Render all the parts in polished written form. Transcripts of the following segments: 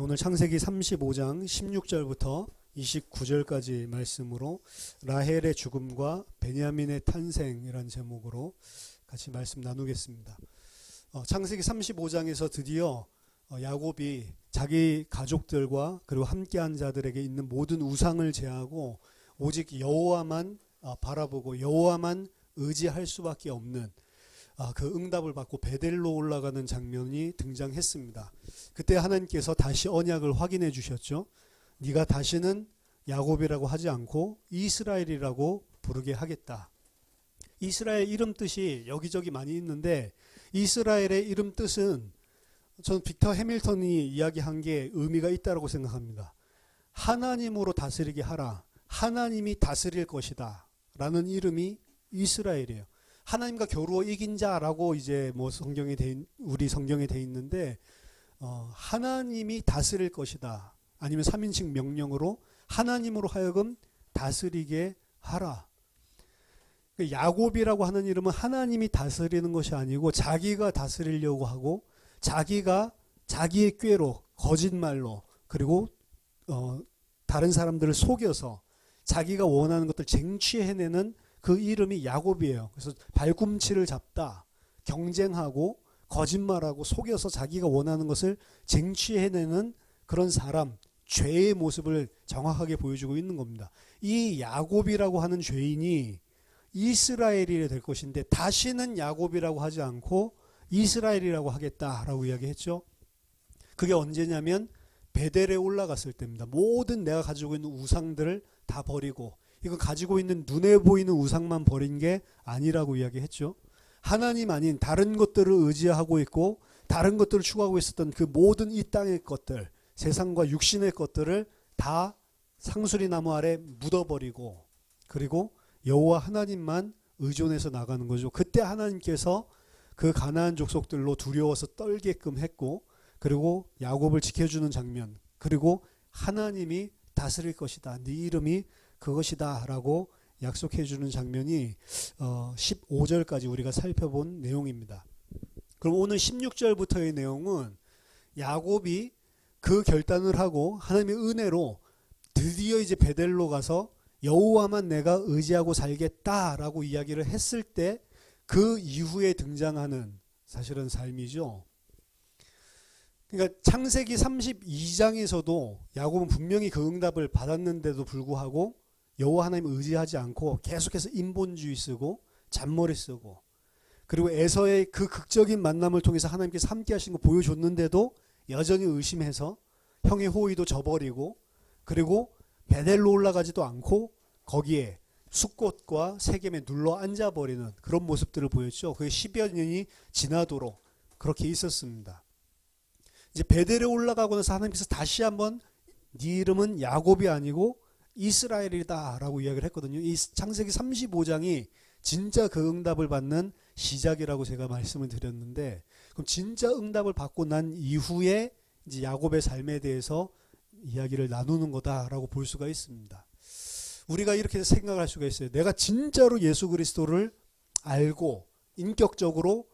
오늘 창세기 35장 16절부터 29절까지 말씀으로 라헬의 죽음과 베냐민의 탄생이라는 제목으로 같이 말씀 나누겠습니다. 창세기 35장에서 드디어 야곱이 자기 가족들과 그리고 함께한 자들에게 있는 모든 우상을 제하고 오직 여호와만 바라보고 여호와만 의지할 수밖에 없는 그 응답을 받고 베델로 올라가는 장면이 등장했습니다. 그때 하나님께서 다시 언약을 확인해 주셨죠. 네가 다시는 야곱이라고 하지 않고 이스라엘이라고 부르게 하겠다. 이스라엘 이름 뜻이 여기저기 많이 있는데 이스라엘의 이름 뜻은 저는 빅터 해밀턴이 이야기한 게 의미가 있다고 생각합니다. 하나님으로 다스리게 하라. 하나님이 다스릴 것이다 라는 이름이 이스라엘이에요. 하나님과 겨루어 이긴 자라고 이제 뭐 우리 성경에 돼 있는데 하나님이 다스릴 것이다. 아니면 3인칭 명령으로 하나님으로 하여금 다스리게 하라. 야곱이라고 하는 이름은 하나님이 다스리는 것이 아니고 자기가 다스리려고 하고 자기가 자기의 꾀로 거짓말로 그리고 다른 사람들을 속여서 자기가 원하는 것들 쟁취해내는 그 이름이 야곱이에요. 그래서 발꿈치를 잡다, 경쟁하고 거짓말하고 속여서 자기가 원하는 것을 쟁취해내는 그런 사람, 죄의 모습을 정확하게 보여주고 있는 겁니다. 이 야곱이라고 하는 죄인이 이스라엘이 될 것인데 다시는 야곱이라고 하지 않고 이스라엘이라고 하겠다라고 이야기했죠. 그게 언제냐면 베델에 올라갔을 때입니다. 모든 내가 가지고 있는 우상들을 다 버리고 이거 가지고 있는 눈에 보이는 우상만 버린 게 아니라고 이야기했죠. 하나님 아닌 다른 것들을 의지하고 있고 다른 것들을 추구하고 있었던 그 모든 이 땅의 것들, 세상과 육신의 것들을 다 상수리 나무 아래 묻어버리고 그리고 여호와 하나님만 의존해서 나가는 거죠. 그때 하나님께서 그 가나안 족속들로 두려워서 떨게끔 했고 그리고 야곱을 지켜주는 장면 그리고 하나님이 다스릴 것이다. 네 이름이 그것이다 라고 약속해 주는 장면이 15절까지 우리가 살펴본 내용입니다. 그럼 오늘 16절부터의 내용은 야곱이 그 결단을 하고 하나님의 은혜로 드디어 이제 베델로 가서 여호와만 내가 의지하고 살겠다라고 이야기를 했을 때 그 이후에 등장하는 사실은 삶이죠. 그러니까 창세기 32장에서도 야곱은 분명히 그 응답을 받았는데도 불구하고 여호와 하나님을 의지하지 않고 계속해서 인본주의 쓰고 잔머리 쓰고 그리고 에서의 그 극적인 만남을 통해서 하나님께서 함께 하신 거 보여줬는데도 여전히 의심해서 형의 호의도 저버리고 그리고 베델로 올라가지도 않고 거기에 숫꽃과 세겜에 눌러 앉아버리는 그런 모습들을 보였죠. 그게 10여 년이 지나도록 그렇게 있었습니다. 이제 베델에 올라가고 나서 하나님께서 다시 한번 네 이름은 야곱이 아니고 이스라엘이다 라고 이야기를 했거든요. 이 창세기 35장이 진짜 그 응답을 받는 시작이라고 제가 말씀을 드렸는데 그럼 진짜 응답을 받고 난 이후에 이제 야곱의 삶에 대해서 이야기를 나누는 거다라고 볼 수가 있습니다. 우리가 이렇게 생각할 수가 있어요. 내가 진짜로 예수 그리스도를 알고 인격적으로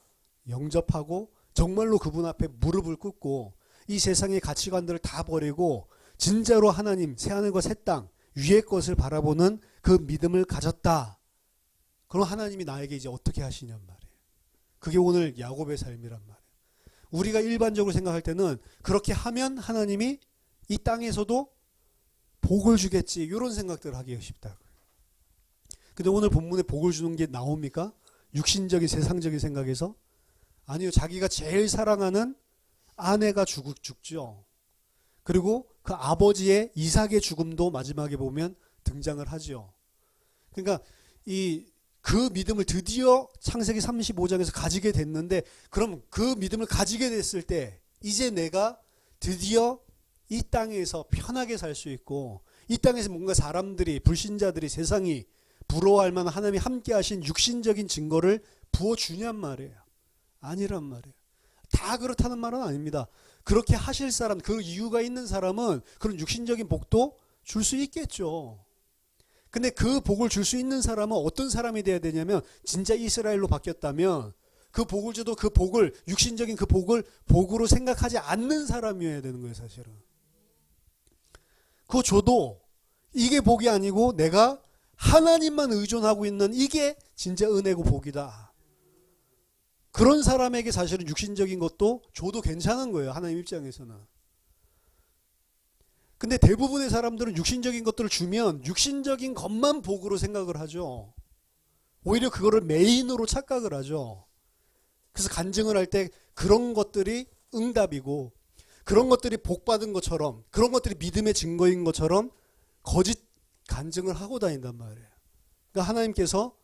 영접하고 정말로 그분 앞에 무릎을 꿇고 이 세상의 가치관들을 다 버리고 진짜로 하나님 새하늘과 새 땅 위의 것을 바라보는 그 믿음을 가졌다. 그럼 하나님이 나에게 이제 어떻게 하시냔 말이에요. 그게 오늘 야곱의 삶이란 말이에요. 우리가 일반적으로 생각할 때는 그렇게 하면 하나님이 이 땅에서도 복을 주겠지 이런 생각들을 하기 쉽다. 근데 오늘 본문에 복을 주는 게 나옵니까? 육신적인 세상적인 생각에서? 아니요. 자기가 제일 사랑하는 아내가 죽죠. 그리고 그 아버지의 이삭의 죽음도 마지막에 보면 등장을 하죠. 그러니까 그 믿음을 드디어 창세기 35장에서 가지게 됐는데 그럼 그 믿음을 가지게 됐을 때 이제 내가 드디어 이 땅에서 편하게 살 수 있고 이 땅에서 뭔가 사람들이 불신자들이 세상이 부러워할 만한 하나님이 함께 하신 육신적인 증거를 부어주냔 말이에요. 아니란 말이에요. 다 그렇다는 말은 아닙니다. 그렇게 하실 사람, 그 이유가 있는 사람은 그런 육신적인 복도 줄 수 있겠죠. 근데 그 복을 줄 수 있는 사람은 어떤 사람이 돼야 되냐면 진짜 이스라엘로 바뀌었다면 그 복을 줘도 그 복을 육신적인 그 복을 복으로 생각하지 않는 사람이어야 되는 거예요. 사실은 그거 줘도 이게 복이 아니고 내가 하나님만 의존하고 있는 이게 진짜 은혜고 복이다. 그런 사람에게 사실은 육신적인 것도 줘도 괜찮은 거예요. 하나님 입장에서는. 근데 대부분의 사람들은 육신적인 것들을 주면 육신적인 것만 복으로 생각을 하죠. 오히려 그거를 메인으로 착각을 하죠. 그래서 간증을 할 때 그런 것들이 응답이고 그런 것들이 복받은 것처럼 그런 것들이 믿음의 증거인 것처럼 거짓 간증을 하고 다닌단 말이에요. 그러니까 하나님께서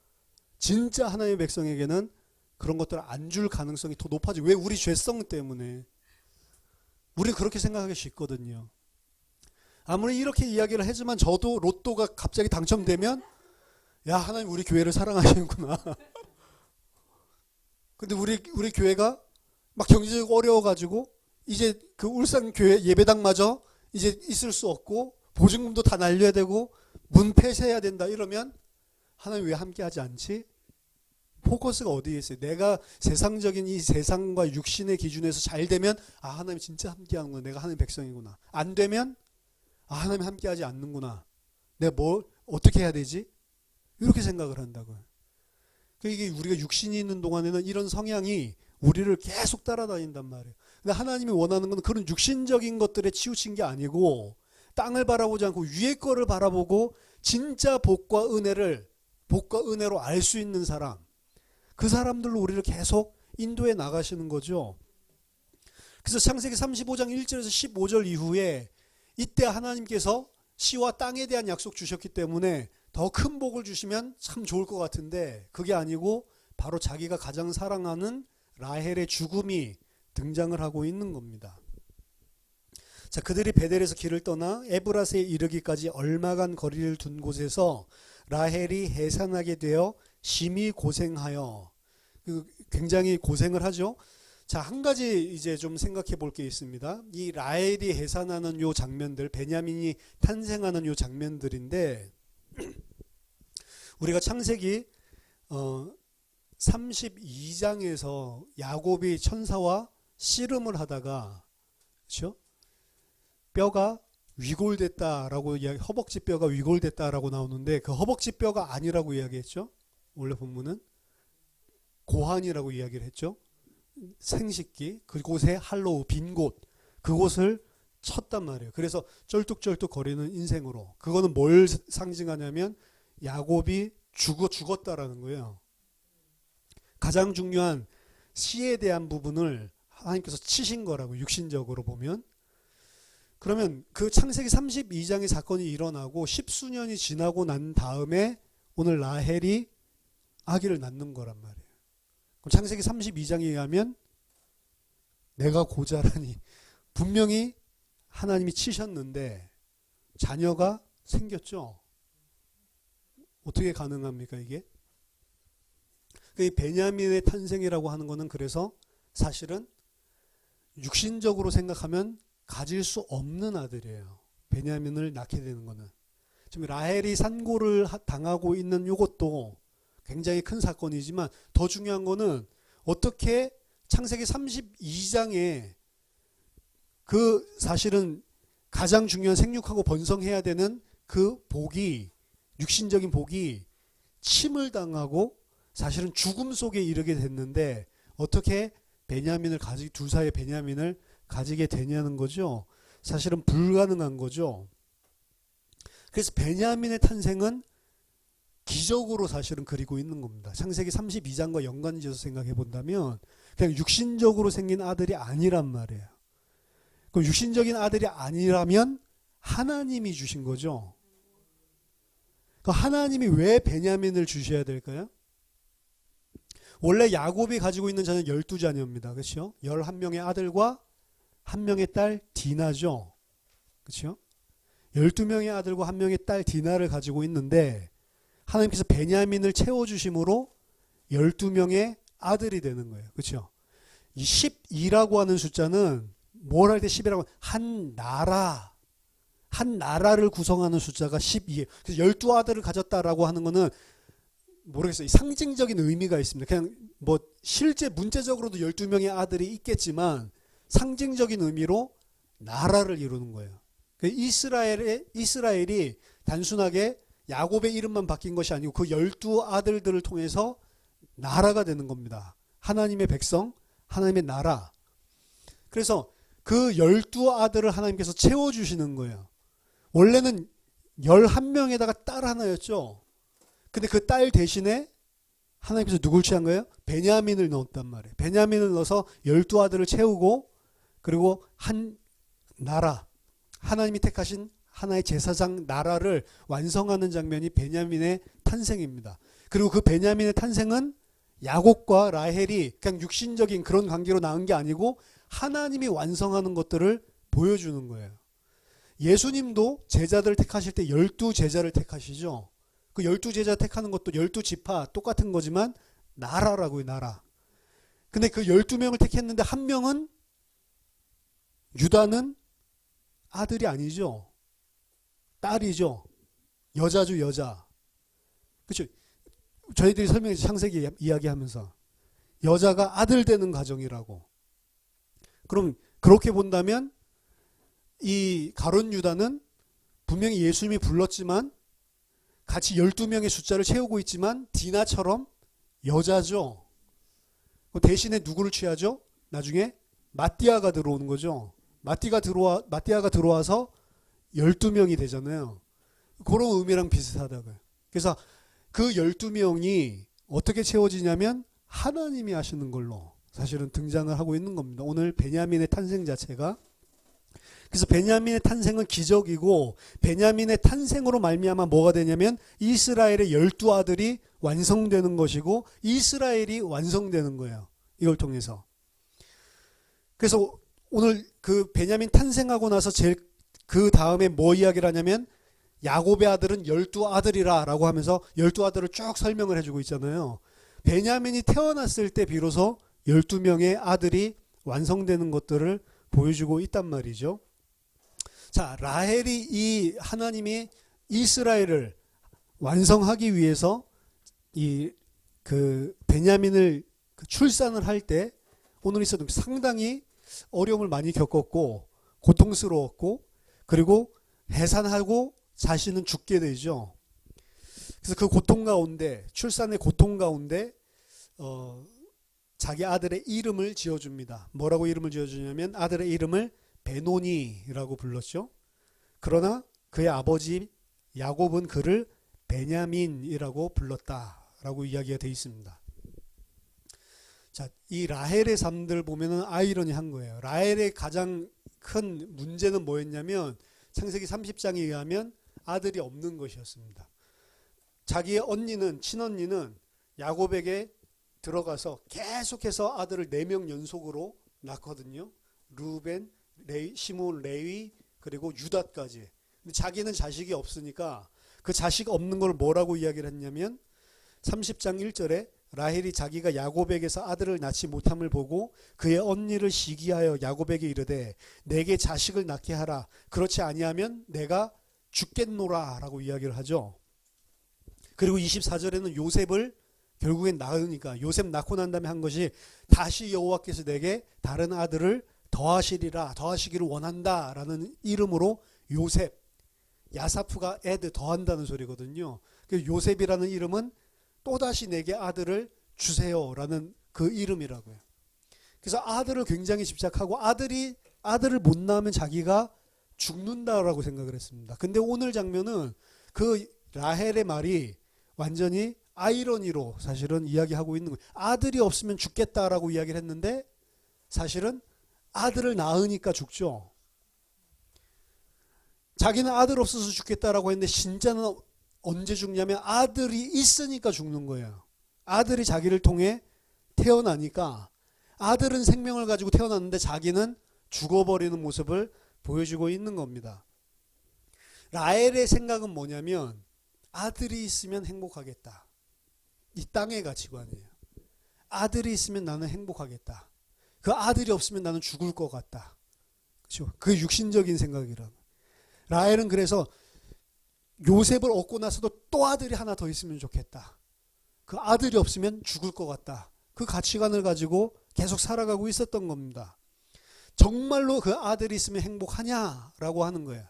진짜 하나님의 백성에게는 그런 것들을 안 줄 가능성이 더 높아지고, 왜? 우리 죄성 때문에. 우리 그렇게 생각하기 쉽거든요. 아무리 이렇게 이야기를 하지만 저도 로또가 갑자기 당첨되면 야, 하나님 우리 교회를 사랑하시는구나. 근데 우리 교회가 막 경제적으로 어려워가지고 이제 그 울산 교회 예배당마저 이제 있을 수 없고 보증금도 다 날려야 되고 문 폐쇄해야 된다 이러면 하나님 왜 함께하지 않지? 포커스가 어디에 있어요? 내가 세상적인 이 세상과 육신의 기준에서 잘 되면 아, 하나님 진짜 함께하는구나. 내가 하나님 백성이구나. 안 되면 아, 하나님 함께하지 않는구나. 내가 뭘 어떻게 해야 되지? 이렇게 생각을 한다고요. 이게 우리가 육신이 있는 동안에는 이런 성향이 우리를 계속 따라다닌단 말이에요. 근데 하나님이 원하는 건 그런 육신적인 것들에 치우친 게 아니고 땅을 바라보지 않고 위의 거를 바라보고 진짜 복과 은혜로 알 수 있는 사람, 그 사람들로 우리를 계속 인도해 나가시는 거죠. 그래서 창세기 35장 1절에서 15절 이후에 이때 하나님께서 씨와 땅에 대한 약속 주셨기 때문에 더 큰 복을 주시면 참 좋을 것 같은데 그게 아니고 바로 자기가 가장 사랑하는 라헬의 죽음이 등장을 하고 있는 겁니다. 자, 그들이 베델에서 길을 떠나 에브라스에 이르기까지 얼마간 거리를 둔 곳에서 라헬이 해산하게 되어 심히 고생하여, 굉장히 고생을 하죠. 자, 한 가지 이제 좀 생각해 볼 게 있습니다. 이 라헬이 해산하는 요 장면들, 베냐민이 탄생하는 요 장면들인데 우리가 창세기 32장에서 야곱이 천사와 씨름을 하다가, 그렇죠? 뼈가 위골됐다라고 이야기, 허벅지 뼈가 위골됐다라고 나오는데 그 허벅지 뼈가 아니라고 이야기했죠. 원래 본문은 고환이라고 이야기를 했죠. 생식기, 그곳에 할로우, 빈 곳, 그곳을 쳤단 말이에요. 그래서 쩔뚝쩔뚝 거리는 인생으로. 그거는 뭘 상징하냐면 야곱이 죽었다라는 거예요. 가장 중요한 씨에 대한 부분을 하나님께서 치신 거라고, 육신적으로 보면. 그러면 그 창세기 32장의 사건이 일어나고 십수년이 지나고 난 다음에 오늘 라헬이 아기를 낳는 거란 말이에요. 그럼 창세기 32장에 의하면 내가 고자라니, 분명히 하나님이 치셨는데 자녀가 생겼죠. 어떻게 가능합니까 이게? 이 베냐민의 탄생이라고 하는 거는 그래서 사실은 육신적으로 생각하면 가질 수 없는 아들이에요. 베냐민을 낳게 되는 거는. 지금 라헬이 산고를 당하고 있는 이것도 굉장히 큰 사건이지만 더 중요한 거는 어떻게 창세기 32장에 그 사실은 가장 중요한 생육하고 번성해야 되는 그 복이, 육신적인 복이 침을 당하고 사실은 죽음 속에 이르게 됐는데 어떻게 베냐민을 두 사의 베냐민을 가지게 되냐는 거죠. 사실은 불가능한 거죠. 그래서 베냐민의 탄생은 기적으로 사실은 그리고 있는 겁니다. 창세기 32장과 연관지어서 생각해 본다면 그냥 육신적으로 생긴 아들이 아니란 말이에요. 그럼 육신적인 아들이 아니라면 하나님이 주신 거죠. 하나님이 왜 베냐민을 주셔야 될까요? 원래 야곱이 가지고 있는 자는 12자녀입니다. 그렇죠? 11명의 아들과 1명의 딸 디나죠. 그렇죠? 12명의 아들과 1명의 딸 디나를 가지고 있는데 하나님께서 베냐민을 채워주심으로 12명의 아들이 되는 거예요. 그렇죠? 이 12라고 하는 숫자는 뭘 할 때 10이라고, 한 나라를 구성하는 숫자가 12예요. 그래서 12아들을 가졌다라고 하는 거는 모르겠어요. 상징적인 의미가 있습니다. 그냥 뭐 실제 문제적으로도 12명의 아들이 있겠지만 상징적인 의미로 나라를 이루는 거예요. 이스라엘이 단순하게 야곱의 이름만 바뀐 것이 아니고 그 12아들들을 통해서 나라가 되는 겁니다. 하나님의 백성, 하나님의 나라. 그래서 그 12아들을 하나님께서 채워주시는 거예요. 원래는 11명에다가 딸 하나였죠. 근데 그 딸 대신에 하나님께서 누굴 취한 거예요? 베냐민을 넣었단 말이에요. 베냐민을 넣어서 12아들을 채우고 그리고 한 나라, 하나님이 택하신 하나의 제사장 나라를 완성하는 장면이 베냐민의 탄생입니다. 그리고 그 베냐민의 탄생은 야곱과 라헬이 그냥 육신적인 그런 관계로 낳은 게 아니고 하나님이 완성하는 것들을 보여주는 거예요. 예수님도 제자들 택하실 때 12제자를 택하시죠. 그 12제자 택하는 것도 12지파 똑같은 거지만 나라라고요, 나라. 근데 그 12명을 택했는데 한 명은 유다는 아들이 아니죠. 딸이죠. 여자죠, 여자. 그렇죠. 저희들이 설명해서 창세기 이야기하면서 여자가 아들 되는 가정이라고. 그럼 그렇게 본다면 이 가룟 유다는 분명히 예수님이 불렀지만 같이 12명의 숫자를 채우고 있지만 디나처럼 여자죠. 대신에 누구를 취하죠? 나중에 마띠아가 들어오는 거죠. 마띠아가 들어와서 12명이 되잖아요. 그런 의미랑 비슷하다고요. 그래서 그 12명이 어떻게 채워지냐면 하나님이 하시는 걸로 사실은 등장을 하고 있는 겁니다. 오늘 베냐민의 탄생 자체가. 그래서 베냐민의 탄생은 기적이고 베냐민의 탄생으로 말미암아 뭐가 되냐면 이스라엘의 12아들이 완성되는 것이고 이스라엘이 완성되는 거예요. 이걸 통해서. 그래서 오늘 그 베냐민 탄생하고 나서 그 다음에 뭐 이야기를 하냐면 야곱의 아들은 12아들이라 라고 하면서 12아들을 쭉 설명을 해주고 있잖아요. 베냐민이 태어났을 때 비로소 12명의 아들이 완성되는 것들을 보여주고 있단 말이죠. 자, 라헬이 이 하나님이 이스라엘을 완성하기 위해서 그 베냐민을 출산을 할 때 오늘 있어도 상당히 어려움을 많이 겪었고 고통스러웠고 그리고 해산하고 자신은 죽게 되죠. 그래서 그 고통 가운데 출산의 고통 가운데 자기 아들의 이름을 지어줍니다. 뭐라고 이름을 지어주냐면 아들의 이름을 베노니라고 불렀죠. 그러나 그의 아버지 야곱은 그를 베냐민이라고 불렀다라고 이야기가 되어 있습니다. 자, 이 라헬의 삶들 보면은 아이러니한 거예요. 라헬의 가장 큰 문제는 뭐였냐면 창세기 30장에 의하면 아들이 없는 것이었습니다. 자기의 언니는 친언니는 야곱에게 들어가서 계속해서 아들을 4명 연속으로 낳거든요. 루벤, 시몬, 레위 그리고 유다까지. 근데 자기는 자식이 없으니까 그 자식 없는 걸 뭐라고 이야기를 했냐면 30장 1절에 라헬이 자기가 야곱에게서 아들을 낳지 못함을 보고 그의 언니를 시기하여 야곱에게 이르되 내게 자식을 낳게 하라. 그렇지 아니하면 내가 죽겠노라 라고 이야기를 하죠. 그리고 24절에는 요셉을 결국엔 낳으니까 요셉 낳고 난 다음에 한 것이 다시 여호와께서 내게 다른 아들을 더하시기를 원한다 라는 이름으로 요셉, 야사프가 애드 더한다는 소리거든요. 요셉이라는 이름은 또다시 내게 아들을 주세요 라는 그 이름이라고요. 그래서 아들을 굉장히 집착하고 아들을 못 낳으면 자기가 죽는다라고 생각을 했습니다. 근데 오늘 장면은 그 라헬의 말이 완전히 아이러니로 사실은 이야기하고 있는 거예요. 아들이 없으면 죽겠다라고 이야기를 했는데 사실은 아들을 낳으니까 죽죠. 자기는 아들 없어서 죽겠다라고 했는데 진짜는 언제 죽냐면 아들이 있으니까 죽는 거예요. 아들이 자기를 통해 태어나니까 아들은 생명을 가지고 태어났는데 자기는 죽어버리는 모습을 보여주고 있는 겁니다. 라헬의 생각은 뭐냐면 아들이 있으면 행복하겠다. 이 땅의 가치관이에요. 아들이 있으면 나는 행복하겠다. 그 아들이 없으면 나는 죽을 것 같다. 그렇죠? 그 육신적인 생각이라고. 라헬은 그래서 요셉을 얻고 나서도 또 아들이 하나 더 있으면 좋겠다. 그 아들이 없으면 죽을 것 같다. 그 가치관을 가지고 계속 살아가고 있었던 겁니다. 정말로 그 아들이 있으면 행복하냐라고 하는 거예요.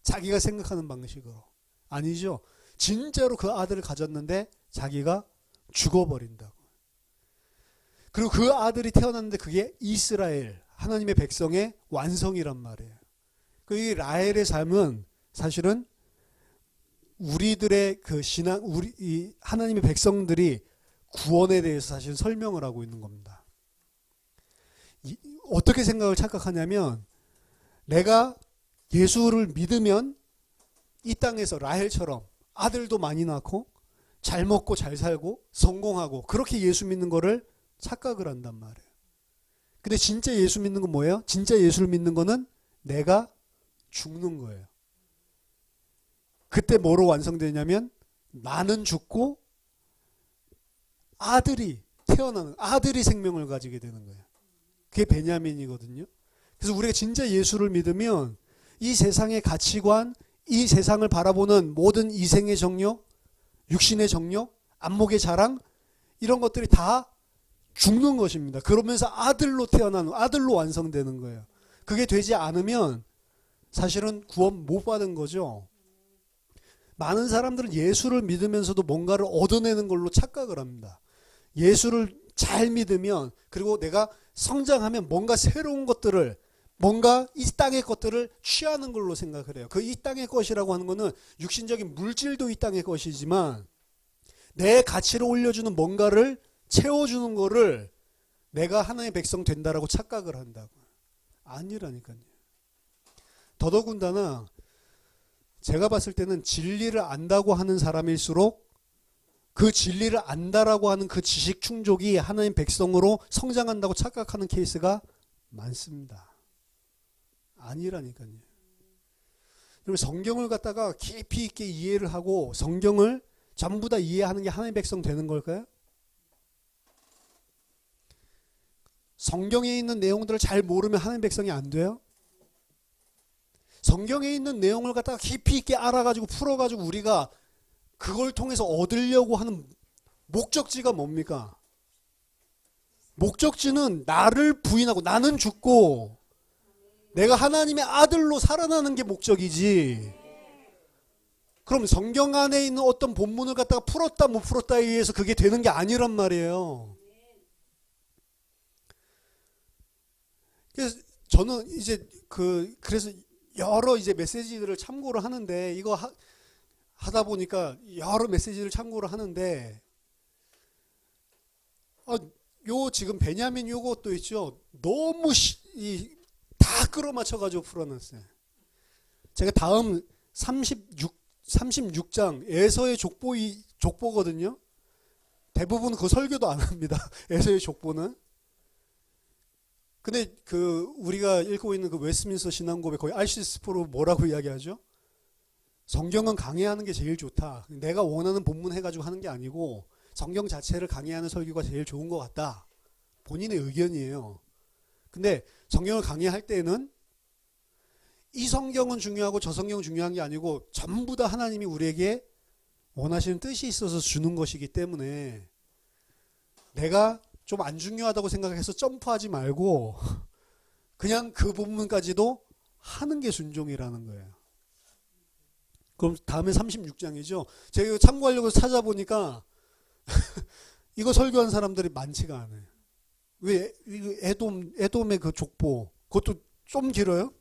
자기가 생각하는 방식으로. 아니죠. 진짜로 그 아들을 가졌는데 자기가 죽어버린다고. 그리고 그 아들이 태어났는데 그게 이스라엘, 하나님의 백성의 완성이란 말이에요. 이 라헬의 삶은 사실은 우리들의 그 신앙, 이 하나님의 백성들이 구원에 대해서 사실 설명을 하고 있는 겁니다. 어떻게 생각을 착각하냐면, 내가 예수를 믿으면 이 땅에서 라헬처럼 아들도 많이 낳고 잘 먹고 잘 살고 성공하고, 그렇게 예수 믿는 거를 착각을 한단 말이에요. 근데 진짜 예수 믿는 건 뭐예요? 진짜 예수를 믿는 거는 내가 죽는 거예요. 그때 뭐로 완성되냐면, 나는 죽고 아들이 태어나는, 아들이 생명을 가지게 되는 거예요. 그게 베냐민이거든요. 그래서 우리가 진짜 예수를 믿으면 이 세상의 가치관, 이 세상을 바라보는 모든 이생의 정욕, 육신의 정욕, 안목의 자랑, 이런 것들이 다 죽는 것입니다. 그러면서 아들로 태어나는, 아들로 완성되는 거예요. 그게 되지 않으면 사실은 구원 못 받은 거죠. 많은 사람들은 예수를 믿으면서도 뭔가를 얻어내는 걸로 착각을 합니다. 예수를 잘 믿으면, 그리고 내가 성장하면 뭔가 새로운 것들을, 뭔가 이 땅의 것들을 취하는 걸로 생각을 해요. 그 이 땅의 것이라고 하는 거는 육신적인 물질도 이 땅의 것이지만, 내 가치를 올려주는 뭔가를 채워주는 거를 내가 하나님의 백성 된다라고 착각을 한다고. 아니라니까요. 더더군다나 제가 봤을 때는 진리를 안다고 하는 사람일수록 그 진리를 안다라고 하는 그 지식 충족이 하나님 백성으로 성장한다고 착각하는 케이스가 많습니다. 아니라니까요. 그리고 성경을 갖다가 깊이 있게 이해를 하고 성경을 전부 다 이해하는 게 하나님 백성 되는 걸까요? 성경에 있는 내용들을 잘 모르면 하나님 백성이 안 돼요? 성경에 있는 내용을 갖다가 깊이 있게 알아가지고 풀어가지고 우리가 그걸 통해서 얻으려고 하는 목적지가 뭡니까? 목적지는 나를 부인하고 나는 죽고 내가 하나님의 아들로 살아나는 게 목적이지. 그럼 성경 안에 있는 어떤 본문을 갖다가 풀었다 못 풀었다에 의해서 그게 되는 게 아니란 말이에요. 그래서 저는 이제 그래서 여러 이제 메시지들을 참고를 하는데, 이거 하다 보니까 여러 메시지를 참고를 하는데, 요 지금 베냐민 요것도 있죠. 너무 다 끌어맞춰가지고 풀어놨어요. 제가 다음 36장 에서의 족보거든요. 대부분 그 설교도 안 합니다. 에서의 족보는. 근데 우리가 읽고 있는 그 웨스트민스터 신앙고백 거의 RC 스포로 뭐라고 이야기하죠? 성경은 강해하는 게 제일 좋다. 내가 원하는 본문 해가지고 하는 게 아니고 성경 자체를 강해하는 설교가 제일 좋은 것 같다. 본인의 의견이에요. 근데 성경을 강해할 때는 이 성경은 중요하고 저 성경은 중요한 게 아니고 전부 다 하나님이 우리에게 원하시는 뜻이 있어서 주는 것이기 때문에 내가 좀 안 중요하다고 생각해서 점프하지 말고 그냥 그 부분까지도 하는 게 순종이라는 거예요. 그럼 다음에 36장이죠. 제가 이거 참고하려고 찾아보니까 이거 설교한 사람들이 많지가 않아요. 왜 에돔의 그 족보, 그것도 좀 길어요?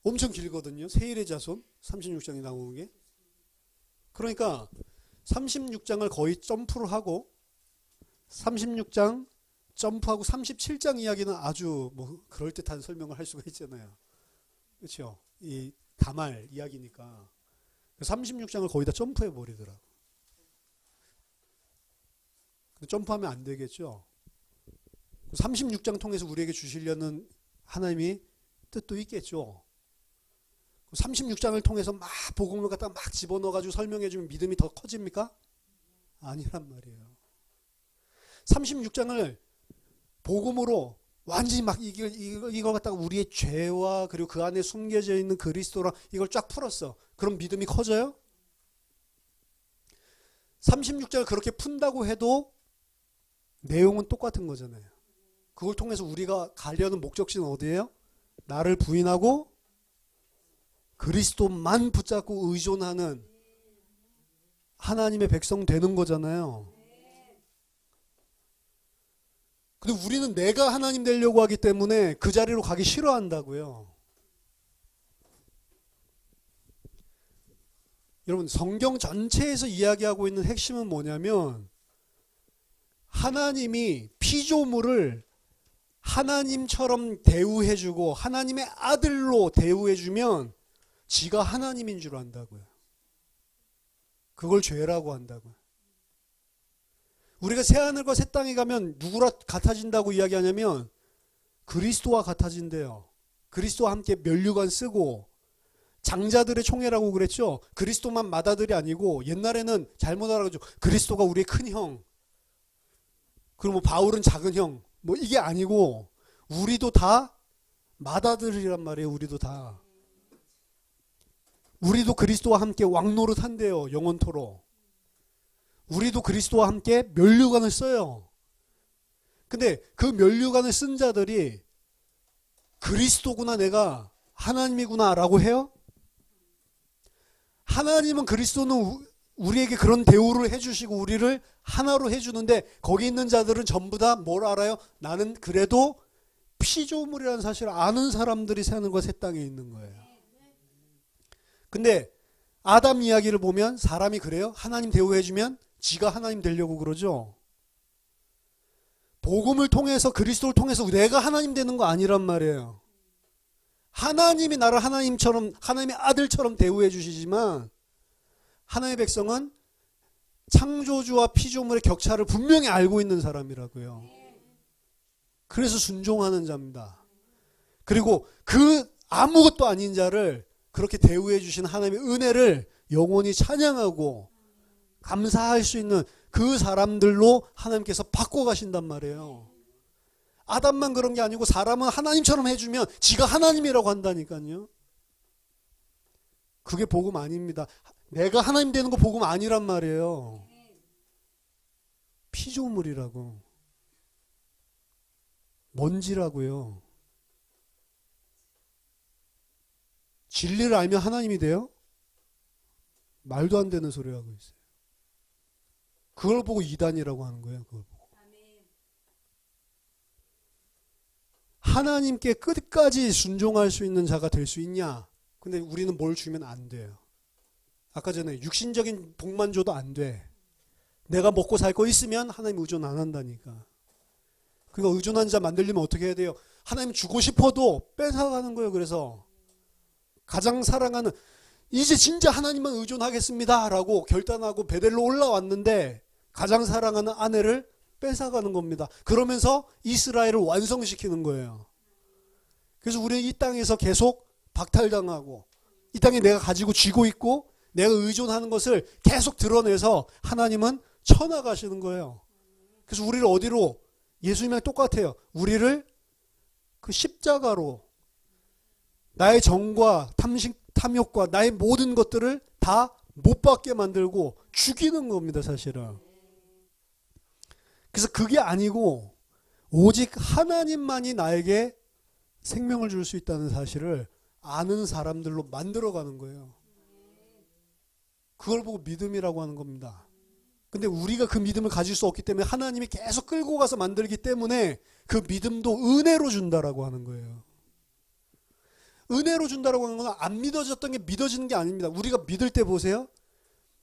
엄청 길거든요. 세일의 자손 36장이 나오는 게. 그러니까 36장을 거의 점프를 하고 36장 점프하고 37장 이야기는 아주 뭐 그럴듯한 설명을 할 수가 있잖아요. 그렇죠? 이 다말 이야기니까 36장을 거의 다 점프해 버리더라고. 점프하면 안 되겠죠. 36장 통해서 우리에게 주시려는 하나님이 뜻도 있겠죠. 36장을 통해서 막 복음을 갖다가 막 집어넣어가지고 설명해주면 믿음이 더 커집니까? 아니란 말이에요. 36장을 복음으로 완전히 막 이걸 갖다가 우리의 죄와 그리고 그 안에 숨겨져 있는 그리스도랑 이걸 쫙 풀었어. 그럼 믿음이 커져요? 36장을 그렇게 푼다고 해도 내용은 똑같은 거잖아요. 그걸 통해서 우리가 가려는 목적지는 어디예요? 나를 부인하고 그리스도만 붙잡고 의존하는 하나님의 백성 되는 거잖아요. 근데 우리는 내가 하나님 되려고 하기 때문에 그 자리로 가기 싫어한다고요. 여러분, 성경 전체에서 이야기하고 있는 핵심은 뭐냐면 하나님이 피조물을 하나님처럼 대우해주고 하나님의 아들로 대우해주면 지가 하나님인 줄 안다고요. 그걸 죄라고 한다고요. 우리가 새하늘과 새 땅에 가면 누구랑 같아진다고 이야기하냐면 그리스도와 같아진대요. 그리스도와 함께 면류관 쓰고 장자들의 총회라고 그랬죠. 그리스도만 맏아들이 아니고 옛날에는 잘못 알아가지고 그리스도가 우리의 큰 형, 그리고 뭐 바울은 작은 형, 뭐 이게 아니고 우리도 다 맏아들이란 말이에요. 우리도 다. 우리도 그리스도와 함께 왕노릇 한대요. 영원토록. 우리도 그리스도와 함께 면류관을 써요. 근데 그 면류관을 쓴 자들이 그리스도구나, 내가 하나님이구나 라고 해요? 하나님은 그리스도는 우리에게 그런 대우를 해주시고 우리를 하나로 해주는데 거기 있는 자들은 전부 다 뭘 알아요? 나는 그래도 피조물이라는 사실을 아는 사람들이 새하늘과 새 땅에 있는 거예요. 근데 아담 이야기를 보면 사람이 그래요? 하나님 대우해주면 지가 하나님 되려고 그러죠. 복음을 통해서 그리스도를 통해서 내가 하나님 되는 거 아니란 말이에요. 하나님이 나를 하나님처럼, 하나님의 아들처럼 대우해 주시지만 하나님의 백성은 창조주와 피조물의 격차를 분명히 알고 있는 사람이라고요. 그래서 순종하는 자입니다. 그리고 그 아무것도 아닌 자를 그렇게 대우해 주신 하나님의 은혜를 영원히 찬양하고 감사할 수 있는 그 사람들로 하나님께서 바꿔가신단 말이에요. 아담만 그런 게 아니고 사람은 하나님처럼 해주면 지가 하나님이라고 한다니까요. 그게 복음 아닙니다. 내가 하나님 되는 거 복음 아니란 말이에요. 피조물이라고. 먼지라고요. 진리를 알면 하나님이 돼요? 말도 안 되는 소리 하고 있어요. 그걸 보고 이단이라고 하는 거예요. 그걸 보고. 하나님께 끝까지 순종할 수 있는 자가 될 수 있냐? 근데 우리는 뭘 주면 안 돼요. 아까 전에 육신적인 복만 줘도 안 돼. 내가 먹고 살 거 있으면 하나님 의존 안 한다니까. 그러니까 의존한 자 만들려면 어떻게 해야 돼요? 하나님 주고 싶어도 뺏어가는 거예요. 그래서 가장 사랑하는, 이제 진짜 하나님만 의존하겠습니다 라고 결단하고 베델로 올라왔는데 가장 사랑하는 아내를 뺏어가는 겁니다. 그러면서 이스라엘을 완성시키는 거예요. 그래서 우리는 이 땅에서 계속 박탈당하고 이 땅에 내가 가지고 쥐고 있고 내가 의존하는 것을 계속 드러내서 하나님은 쳐나가시는 거예요. 그래서 우리를 어디로? 예수님이랑 똑같아요. 우리를 그 십자가로 나의 정과 탐욕과 나의 모든 것들을 다 못 받게 만들고 죽이는 겁니다, 사실은. 그래서 그게 아니고 오직 하나님만이 나에게 생명을 줄 수 있다는 사실을 아는 사람들로 만들어가는 거예요. 그걸 보고 믿음이라고 하는 겁니다. 근데 우리가 그 믿음을 가질 수 없기 때문에 하나님이 계속 끌고 가서 만들기 때문에 그 믿음도 은혜로 준다라고 하는 거예요. 은혜로 준다라고 하는 건 안 믿어졌던 게 믿어지는 게 아닙니다. 우리가 믿을 때 보세요.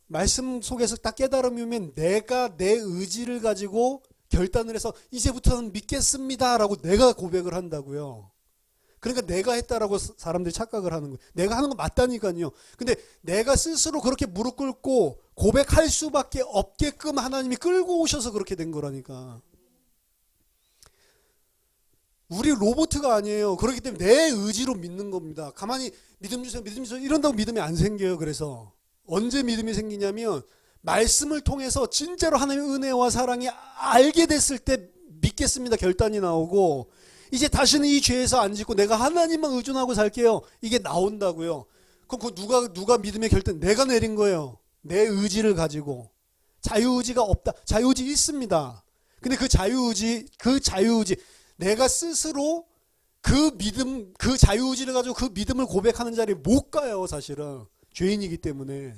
말씀 속에서 딱 깨달음이 오면 내가 내 의지를 가지고 결단을 해서 이제부터는 믿겠습니다라고 내가 고백을 한다고요. 그러니까 내가 했다라고 사람들이 착각을 하는 거예요. 내가 하는 거 맞다니까요. 근데 내가 스스로 그렇게 무릎 꿇고 고백할 수밖에 없게끔 하나님이 끌고 오셔서 그렇게 된 거라니까. 우리 로봇가 아니에요. 그렇기 때문에 내 의지로 믿는 겁니다. 가만히 믿음 주세요, 믿음 주세요 이런다고 믿음이 안 생겨요. 그래서 언제 믿음이 생기냐면 말씀을 통해서 진짜로 하나님의 은혜와 사랑이 알게 됐을 때 믿겠습니다 결단이 나오고, 이제 다시는 이 죄에서 안 짓고 내가 하나님만 의존하고 살게요 이게 나온다고요. 그럼 누가 믿음의 결단? 내가 내린 거예요. 내 의지를 가지고. 자유의지가 없다. 자유의지 있습니다. 근데 그 자유의지 내가 스스로 그 믿음, 그 자유의지를 가지고 그 믿음을 고백하는 자리에 못 가요, 사실은. 죄인이기 때문에.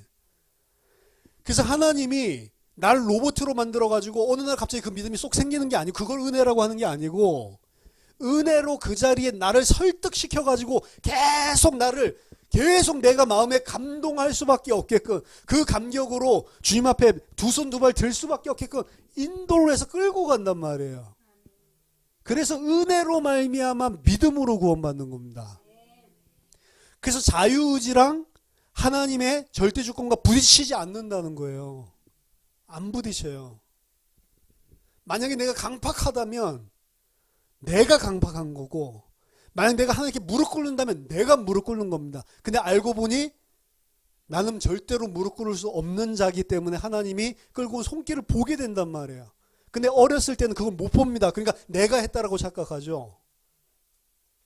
그래서 하나님이 날 로봇으로 만들어가지고 어느 날 갑자기 그 믿음이 쏙 생기는 게 아니고, 그걸 은혜라고 하는 게 아니고, 은혜로 그 자리에 나를 설득시켜가지고 계속 내가 마음에 감동할 수밖에 없게끔, 그 감격으로 주님 앞에 두 손 두 발 들 수밖에 없게끔 인도를 해서 끌고 간단 말이에요. 그래서 은혜로 말미암아 믿음으로 구원받는 겁니다. 그래서 자유의지랑 하나님의 절대 주권과 부딪히지 않는다는 거예요. 안 부딪혀요. 만약에 내가 강팍하다면 내가 강팍한 거고, 만약 내가 하나님께 무릎 꿇는다면 내가 무릎 꿇는 겁니다. 근데 알고 보니 나는 절대로 무릎 꿇을 수 없는 자기 때문에 하나님이 끌고 온 손길을 보게 된단 말이에요. 근데 어렸을 때는 그걸 못 봅니다. 그러니까 내가 했다라고 착각하죠.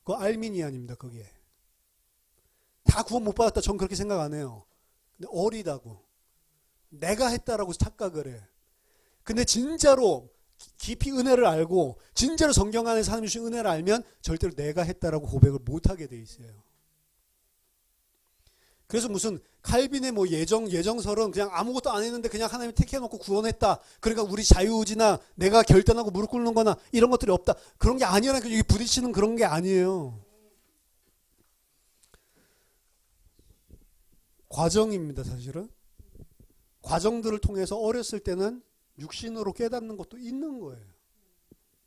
그거 알미니안입니다. 그게. 다 구원 못 받았다. 전 그렇게 생각 안 해요. 근데 어리다고. 내가 했다라고 착각을 해. 근데 진짜로 깊이 은혜를 알고 진짜로 성경 안에서 하나님 주신 은혜를 알면 절대로 내가 했다라고 고백을 못하게 돼 있어요. 그래서 무슨 칼빈의 뭐 예정설은 그냥 아무것도 안 했는데 그냥 하나님이 택해놓고 구원했다. 그러니까 우리 자유의지나 내가 결단하고 무릎 꿇는 거나 이런 것들이 없다. 그런 게 아니라니까. 여기 부딪히는 그런 게 아니에요. 과정입니다, 사실은. 과정들을 통해서 어렸을 때는 육신으로 깨닫는 것도 있는 거예요.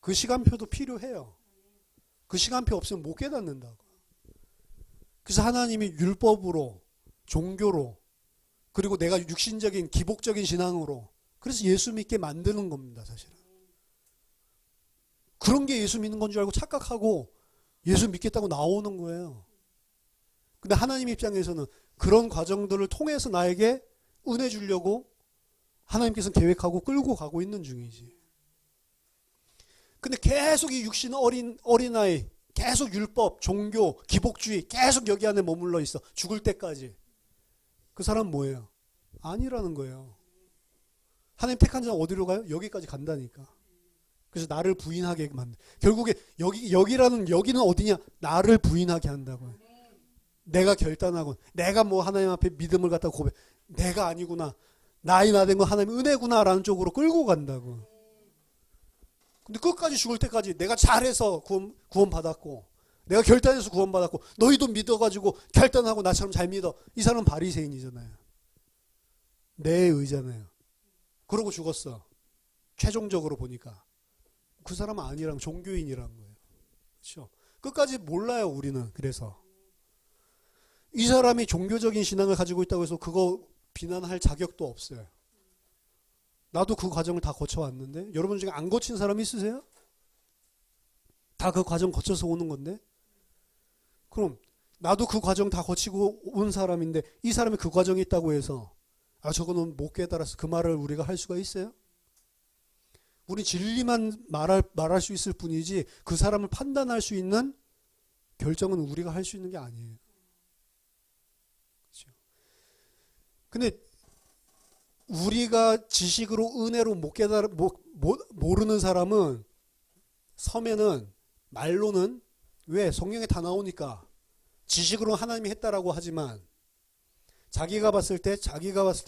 그 시간표도 필요해요. 그 시간표 없으면 못 깨닫는다고. 그래서 하나님이 율법으로, 종교로, 그리고 내가 육신적인 기복적인 신앙으로, 그래서 예수 믿게 만드는 겁니다, 사실은. 그런 게 예수 믿는 건 줄 알고 착각하고 예수 믿겠다고 나오는 거예요. 근데 하나님 입장에서는 그런 과정들을 통해서 나에게 은혜 주려고 하나님께서는 계획하고 끌고 가고 있는 중이지. 근데 계속 이 육신 어린아이, 계속 율법, 종교, 기복주의 계속 여기 안에 머물러 있어. 죽을 때까지. 그 사람은 뭐예요? 아니라는 거예요. 하나님 택한 자는 어디로 가요? 여기까지 간다니까. 그래서 나를 부인하게 만든. 결국에 여기는 어디냐? 나를 부인하게 한다고요. 내가 결단하고, 내가 뭐 하나님 앞에 믿음을 갖다 고백, 내가 아니구나, 나이 나 된 건 하나님 은혜구나라는 쪽으로 끌고 간다고. 근데 끝까지 죽을 때까지 내가 잘해서 구원 받았고, 내가 결단해서 구원 받았고, 너희도 믿어가지고 결단하고 나처럼 잘 믿어. 이 사람은 바리새인이잖아요. 내 의잖아요. 그러고 죽었어. 최종적으로 보니까 그 사람은 아니랑 종교인이란 거예요. 그렇죠? 끝까지 몰라요, 우리는. 그래서 이 사람이 종교적인 신앙을 가지고 있다고 해서 그거 비난할 자격도 없어요. 나도 그 과정을 다 거쳐왔는데, 여러분 중에 안 거친 사람 있으세요? 다 그 과정 거쳐서 오는 건데, 그럼 나도 그 과정 다 거치고 온 사람인데 이 사람이 그 과정이 있다고 해서 저거는 못 깨달아서 그 말을 우리가 할 수가 있어요? 우리 진리만 말할 수 있을 뿐이지 그 사람을 판단할 수 있는 결정은 우리가 할 수 있는 게 아니에요. 그렇죠? 근데 우리가 지식으로 은혜로 모르는 사람은 서면은 말로는, 왜? 성경에 다 나오니까 지식으로 하나님이 했다라고 하지만 자기가 봤을 때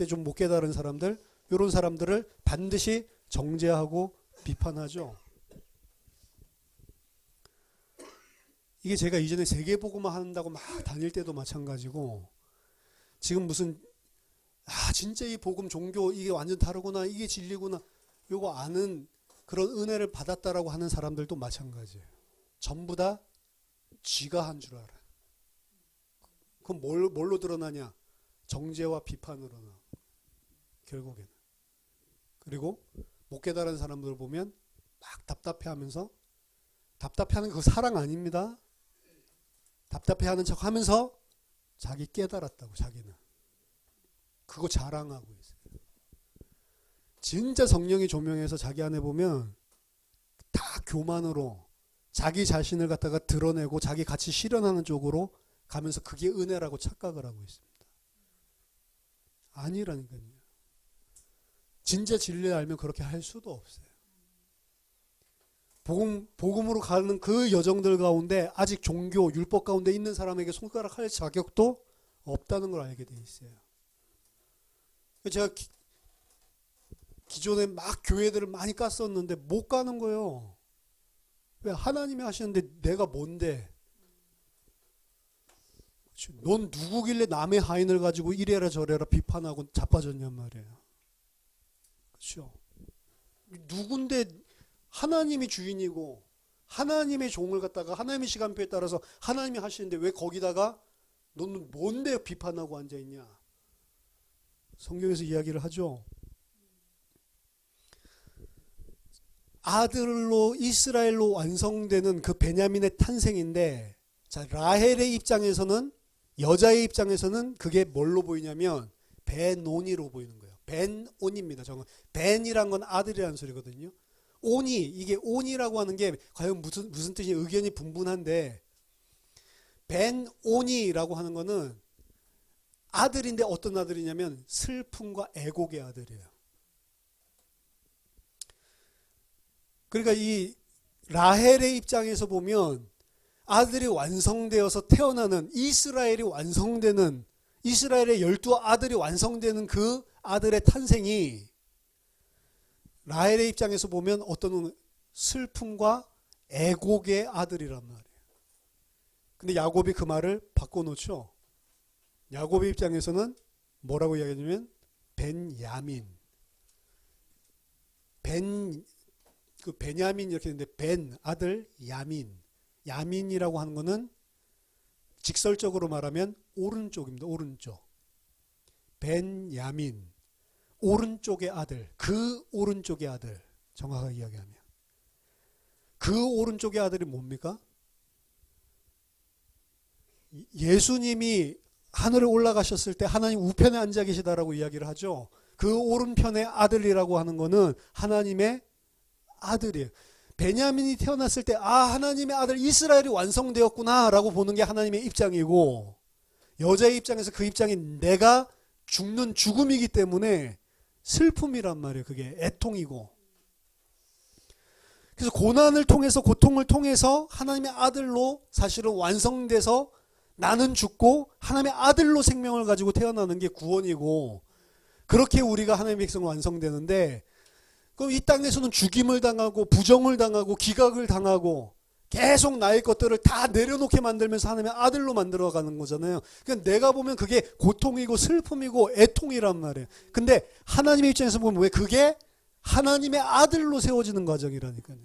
좀 못 깨달은 사람들, 이런 사람들을 반드시 정죄하고 비판하죠. 이게 제가 이전에 세계복음화 한다고 막 다닐 때도 마찬가지고, 지금 무슨 진짜 이 복음 종교 이게 완전 다르구나, 이게 진리구나, 요거 아는 그런 은혜를 받았다라고 하는 사람들도 마찬가지예요. 전부 다 쥐가 한 줄 알아요. 그럼 뭘로 드러나냐? 정죄와 비판으로 나. 결국에는. 그리고 못 깨달은 사람들 보면 막 답답해하면서, 답답해하는 그 사랑 아닙니다. 답답해하는 척하면서 자기 깨달았다고, 자기는. 그거 자랑하고 있어요. 진짜 성령이 조명해서 자기 안에 보면 다 교만으로 자기 자신을 갖다가 드러내고 자기 가치 실현하는 쪽으로 가면서 그게 은혜라고 착각을 하고 있습니다. 아니라니까요. 진짜 진리를 알면 그렇게 할 수도 없어요. 복음으로 가는 그 여정들 가운데 아직 종교, 율법 가운데 있는 사람에게 손가락할 자격도 없다는 걸 알게 돼 있어요. 제가 기존에 막 교회들을 많이 깠었는데 못 가는 거예요. 왜? 하나님이 하시는데 내가 뭔데? 넌 누구길래 남의 하인을 가지고 이래라 저래라 비판하고 자빠졌냔 말이에요. 그렇죠? 누군데 하나님이 주인이고 하나님의 종을 갖다가 하나님의 시간표에 따라서 하나님이 하시는데 왜 거기다가 너는 뭔데 비판하고 앉아있냐? 성경에서 이야기를 하죠. 아들로 이스라엘로 완성되는 그 베냐민의 탄생인데, 자, 라헬의 입장에서는, 여자의 입장에서는 그게 뭘로 보이냐면 벤오니로 보이는 거예요. 벤오니입니다. 정말 벤이란 건 아들이라는 소리거든요. 오니, 이게 오니라고 하는 게 과연 무슨 뜻이 의견이 분분한데, 벤오니라고 하는 거는 아들인데 어떤 아들이냐면 슬픔과 애곡의 아들이에요. 그러니까 이 라헬의 입장에서 보면 아들이 완성되어서 태어나는, 이스라엘이 완성되는, 이스라엘의 12아들이 완성되는 그 아들의 탄생이 라헬의 입장에서 보면 어떤 슬픔과 애곡의 아들이란 말이에요. 근데 야곱이 그 말을 바꿔놓죠. 야곱의 입장에서는 뭐라고 이야기하냐면 벤야민. 그 베냐민 이렇게 했는데 벤 아들 야민. 야민이라고 하는 거는 직설적으로 말하면 오른쪽입니다. 오른쪽. 벤야민. 오른쪽의 아들. 그 오른쪽의 아들. 정확하게 이야기하면. 그 오른쪽의 아들이 뭡니까? 예수님이 하늘에 올라가셨을 때 하나님 우편에 앉아 계시다라고 이야기를 하죠. 그 오른편의 아들이라고 하는 거는 하나님의 아들이에요. 베냐민이 태어났을 때 하나님의 아들 이스라엘이 완성되었구나 라고 보는 게 하나님의 입장이고, 여자의 입장에서 그 입장이 내가 죽는 죽음이기 때문에 슬픔이란 말이에요. 그게 애통이고. 그래서 고난을 통해서, 고통을 통해서 하나님의 아들로 사실은 완성돼서 나는 죽고 하나님의 아들로 생명을 가지고 태어나는 게 구원이고, 그렇게 우리가 하나님의 백성으로 완성되는데, 그럼 이 땅에서는 죽임을 당하고 부정을 당하고 기각을 당하고 계속 나의 것들을 다 내려놓게 만들면서 하나님의 아들로 만들어가는 거잖아요. 그러니까 내가 보면 그게 고통이고 슬픔이고 애통이란 말이에요. 근데 하나님의 입장에서 보면 왜 그게 하나님의 아들로 세워지는 과정이라니까요.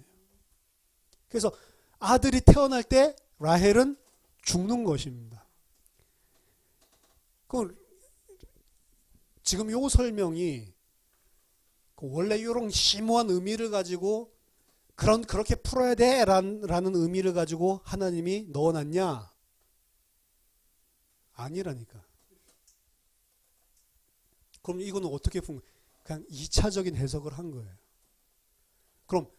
그래서 아들이 태어날 때 라헬은 죽는 것입니다. 지금 요 설명이 원래 이런 심오한 의미를 가지고 그렇게 풀어야 돼 라는 의미를 가지고 하나님이 넣어놨냐? 아니라니까. 그럼 이거는 어떻게 그냥 2차적인 해석을 한 거예요. 그럼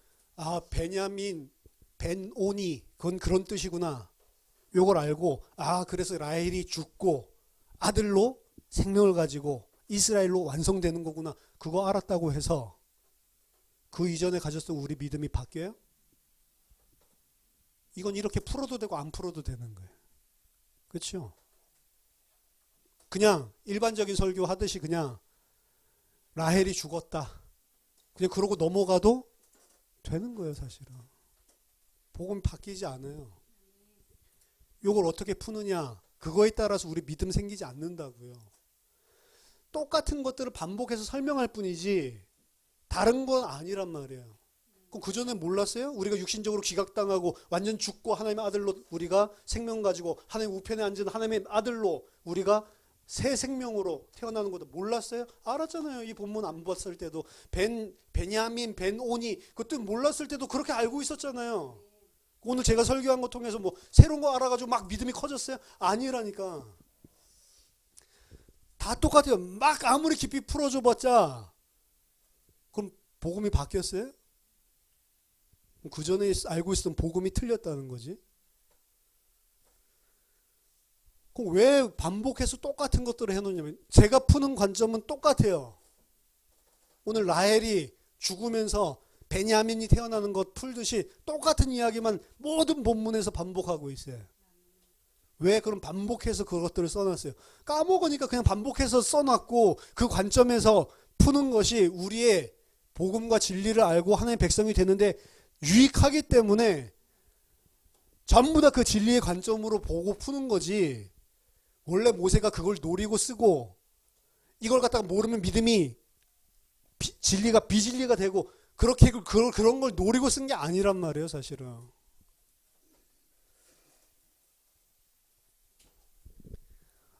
베냐민, 벤오니 그건 그런 뜻이구나. 요걸 알고 그래서 라헬이 죽고 아들로 생명을 가지고 이스라엘로 완성되는 거구나. 그거 알았다고 해서 그 이전에 가졌던 우리 믿음이 바뀌어요? 이건 이렇게 풀어도 되고 안 풀어도 되는 거예요. 그렇죠? 그냥 일반적인 설교 하듯이 그냥 라헬이 죽었다. 그냥 그러고 넘어가도 되는 거예요, 사실은. 복음이 바뀌지 않아요. 이걸 어떻게 푸느냐? 그거에 따라서 우리 믿음 생기지 않는다고요. 똑같은 것들을 반복해서 설명할 뿐이지 다른 건 아니란 말이에요. 그럼 그전에 몰랐어요? 우리가 육신적으로 기각당하고 완전 죽고 하나님의 아들로 우리가 생명 가지고 하나님 우편에 앉은 하나님의 아들로 우리가 새 생명으로 태어나는 것도 몰랐어요? 알았잖아요. 이 본문 안 봤을 때도 베냐민, 벤오니 그것도 몰랐을 때도 그렇게 알고 있었잖아요. 오늘 제가 설교한 거 통해서 뭐 새로운 거 알아가지고 막 믿음이 커졌어요? 아니라니까. 다 똑같아요. 막 아무리 깊이 풀어줘봤자 그럼 복음이 바뀌었어요? 그 전에 알고 있었던 복음이 틀렸다는 거지. 그럼 왜 반복해서 똑같은 것들을 해놓냐면 제가 푸는 관점은 똑같아요. 오늘 라헬이 죽으면서 베냐민이 태어나는 것 풀듯이 똑같은 이야기만 모든 본문에서 반복하고 있어요. 왜? 그럼 반복해서 그것들을 써놨어요. 까먹으니까 그냥 반복해서 써놨고 그 관점에서 푸는 것이 우리의 복음과 진리를 알고 하나님의 백성이 되는데 유익하기 때문에 전부 다 그 진리의 관점으로 보고 푸는 거지. 원래 모세가 그걸 노리고 쓰고 이걸 갖다가 모르면 믿음이 진리가 비진리가 되고 그렇게 그런 걸 노리고 쓴 게 아니란 말이에요, 사실은.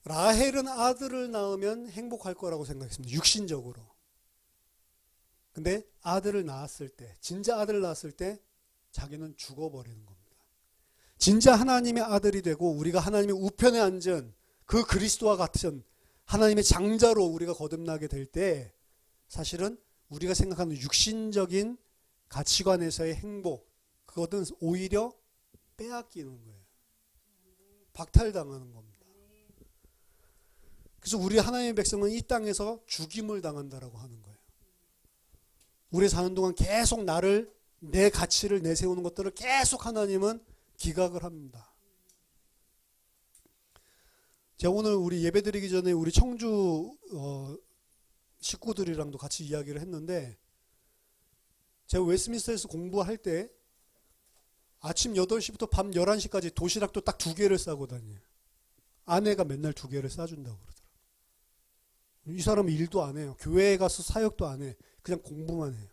라헬은 아들을 낳으면 행복할 거라고 생각했습니다. 육신적으로. 근데 아들을 낳았을 때, 진짜 아들을 낳았을 때 자기는 죽어버리는 겁니다. 진짜 하나님의 아들이 되고 우리가 하나님의 우편에 앉은 그 그리스도와 같은 하나님의 장자로 우리가 거듭나게 될 때 사실은 우리가 생각하는 육신적인 가치관에서의 행복, 그것은 오히려 빼앗기는 거예요. 박탈당하는 겁니다. 그래서 우리 하나님의 백성은 이 땅에서 죽임을 당한다라고 하는 거예요. 우리 사는 동안 계속 내 가치를 내세우는 것들을 계속 하나님은 기각을 합니다. 제가 오늘 우리 예배 드리기 전에 우리 청주 식구들이랑도 같이 이야기를 했는데 제가 웨스민스터에서 공부할 때 아침 8시부터 밤 11시까지 도시락도 딱 2개를 싸고 다녀요. 아내가 맨날 2개를 싸준다고 그러더라고요. 이 사람은 일도 안 해요. 교회에 가서 사역도 안 해. 그냥 공부만 해요.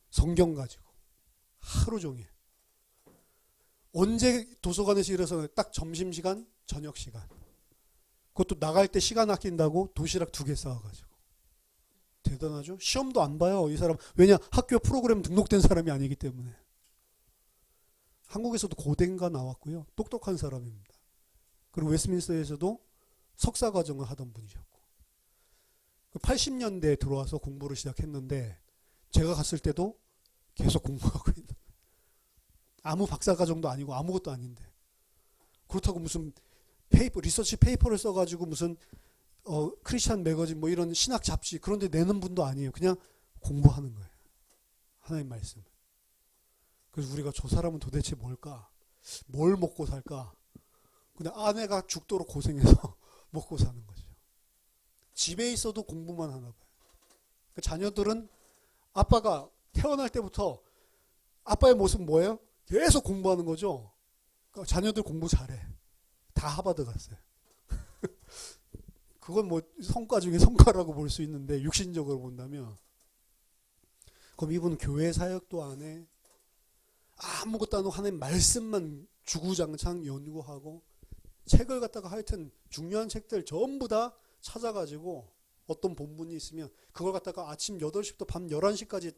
성경 가지고 하루 종일. 언제 도서관에서 일어서는 딱 점심시간, 저녁시간. 그것도 나갈 때 시간 아낀다고 도시락 2개 싸와가지고. 대단하죠? 시험도 안 봐요, 이 사람. 왜냐? 학교 프로그램 등록된 사람이 아니기 때문에. 한국에서도 고대인가 나왔고요. 똑똑한 사람입니다. 그리고 웨스민스터에서도 석사 과정을 하던 분이셨고. 80년대에 들어와서 공부를 시작했는데 제가 갔을 때도 계속 공부하고 있는 거예요. 아무 박사과정도 아니고 아무것도 아닌데 그렇다고 무슨 리서치 페이퍼를 써가지고 무슨 크리스찬 매거진 뭐 이런 신학 잡지 그런 데 내는 분도 아니에요. 그냥 공부하는 거예요. 하나님 말씀. 그래서 우리가 저 사람은 도대체 뭘까? 뭘 먹고 살까? 근데 아내가 죽도록 고생해서 먹고 사는 거죠. 집에 있어도 공부만 하나 봐요. 그 자녀들은 아빠가 태어날 때부터 아빠의 모습은 뭐예요? 계속 공부하는 거죠. 그러니까 자녀들 공부 잘해. 다 하버드 갔어요. 그건 뭐 성과 중에 성과라고 볼 수 있는데 육신적으로 본다면 그럼 이분은 교회 사역도 안 해. 아무것도 안 하고 하나님 말씀만 주구장창 연구하고 책을 갖다가 하여튼 중요한 책들 전부 다 찾아가지고 어떤 본문이 있으면 그걸 갖다가 아침 8시부터 밤 11시까지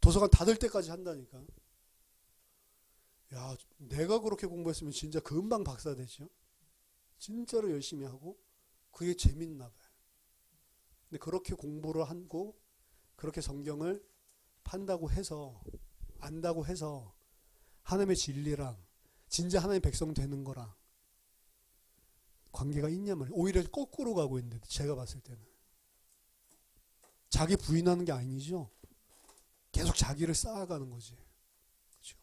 도서관 닫을 때까지 한다니까. 야, 내가 그렇게 공부했으면 진짜 금방 박사 되죠. 진짜로 열심히 하고 그게 재밌나 봐요. 근데 그렇게 공부를 하고 그렇게 성경을 판다고 해서 안다고 해서 하나님의 진리랑 진짜 하나님의 백성 되는 거랑 관계가 있냐 말이에요. 오히려 거꾸로 가고 있는데 제가 봤을 때는 자기 부인하는 게 아니죠. 계속 자기를 쌓아가는 거지. 그렇죠?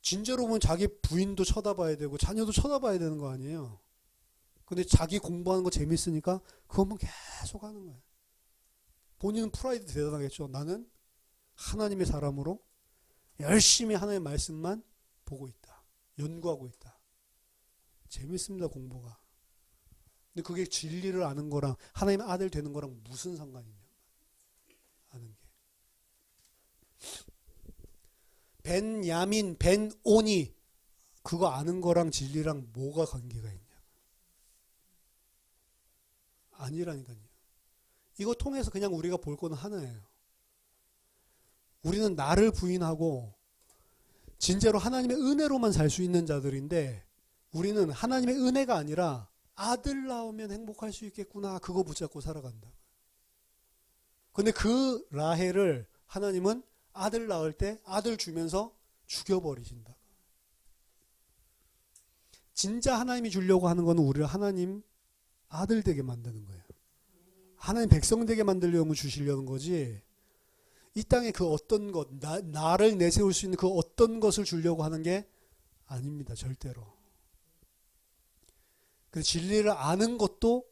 진짜로 보면 자기 부인도 쳐다봐야 되고 자녀도 쳐다봐야 되는 거 아니에요. 근데 자기 공부하는 거 재밌으니까 그것만 계속 하는 거예요. 본인은 프라이드 대단하겠죠. 나는 하나님의 사람으로 열심히 하나님의 말씀만 보고 있다. 연구하고 있다. 재밌습니다, 공부가. 근데 그게 진리를 아는 거랑 하나님의 아들 되는 거랑 무슨 상관이냐. 아는 게. 벤야민, 벤오니 그거 아는 거랑 진리랑 뭐가 관계가 있냐. 아니라니까요. 이거 통해서 그냥 우리가 볼 거는 하나예요. 우리는 나를 부인하고 진짜로 하나님의 은혜로만 살 수 있는 자들인데 우리는 하나님의 은혜가 아니라 아들 낳으면 행복할 수 있겠구나. 그거 붙잡고 살아간다. 근데 그 라헬을 하나님은 아들 낳을 때 아들 주면서 죽여버리신다. 진짜 하나님이 주려고 하는 거는 우리를 하나님 아들 되게 만드는 거예요. 하나님 백성 되게 만들려고 주시려는 거지. 이 땅에 그 어떤 것, 나를 내세울 수 있는 그 어떤 것을 주려고 하는 게 아닙니다. 절대로. 그 진리를 아는 것도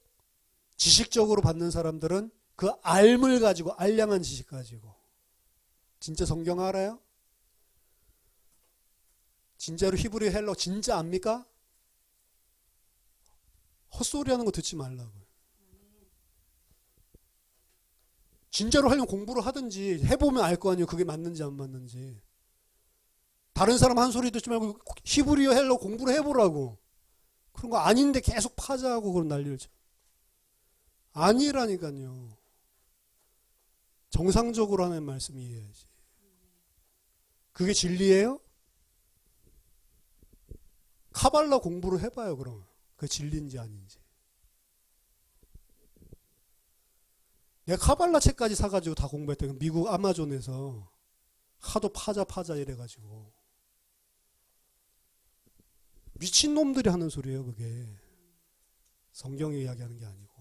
지식적으로 받는 사람들은 그 알을 가지고, 알량한 지식 가지고. 진짜 성경 알아요? 진짜로 히브리 헬러 진짜 압니까? 헛소리 하는 거 듣지 말라고요. 진짜로 하려면 공부를 하든지 해보면 알 거 아니에요. 그게 맞는지 안 맞는지. 다른 사람 한 소리 듣지 말고 히브리어 헬러 공부를 해보라고. 그런 거 아닌데 계속 파자하고 그런 난리를 쳐. 아니라니까요. 정상적으로 하는 말씀 이해해야지. 그게 진리예요? 카발라 공부를 해봐요. 그럼 그게 진리인지 아닌지. 내가 카발라 책까지 사가지고 다 공부했더니 미국 아마존에서 하도 파자 이래가지고 미친놈들이 하는 소리예요. 그게 성경이 이야기하는 게 아니고.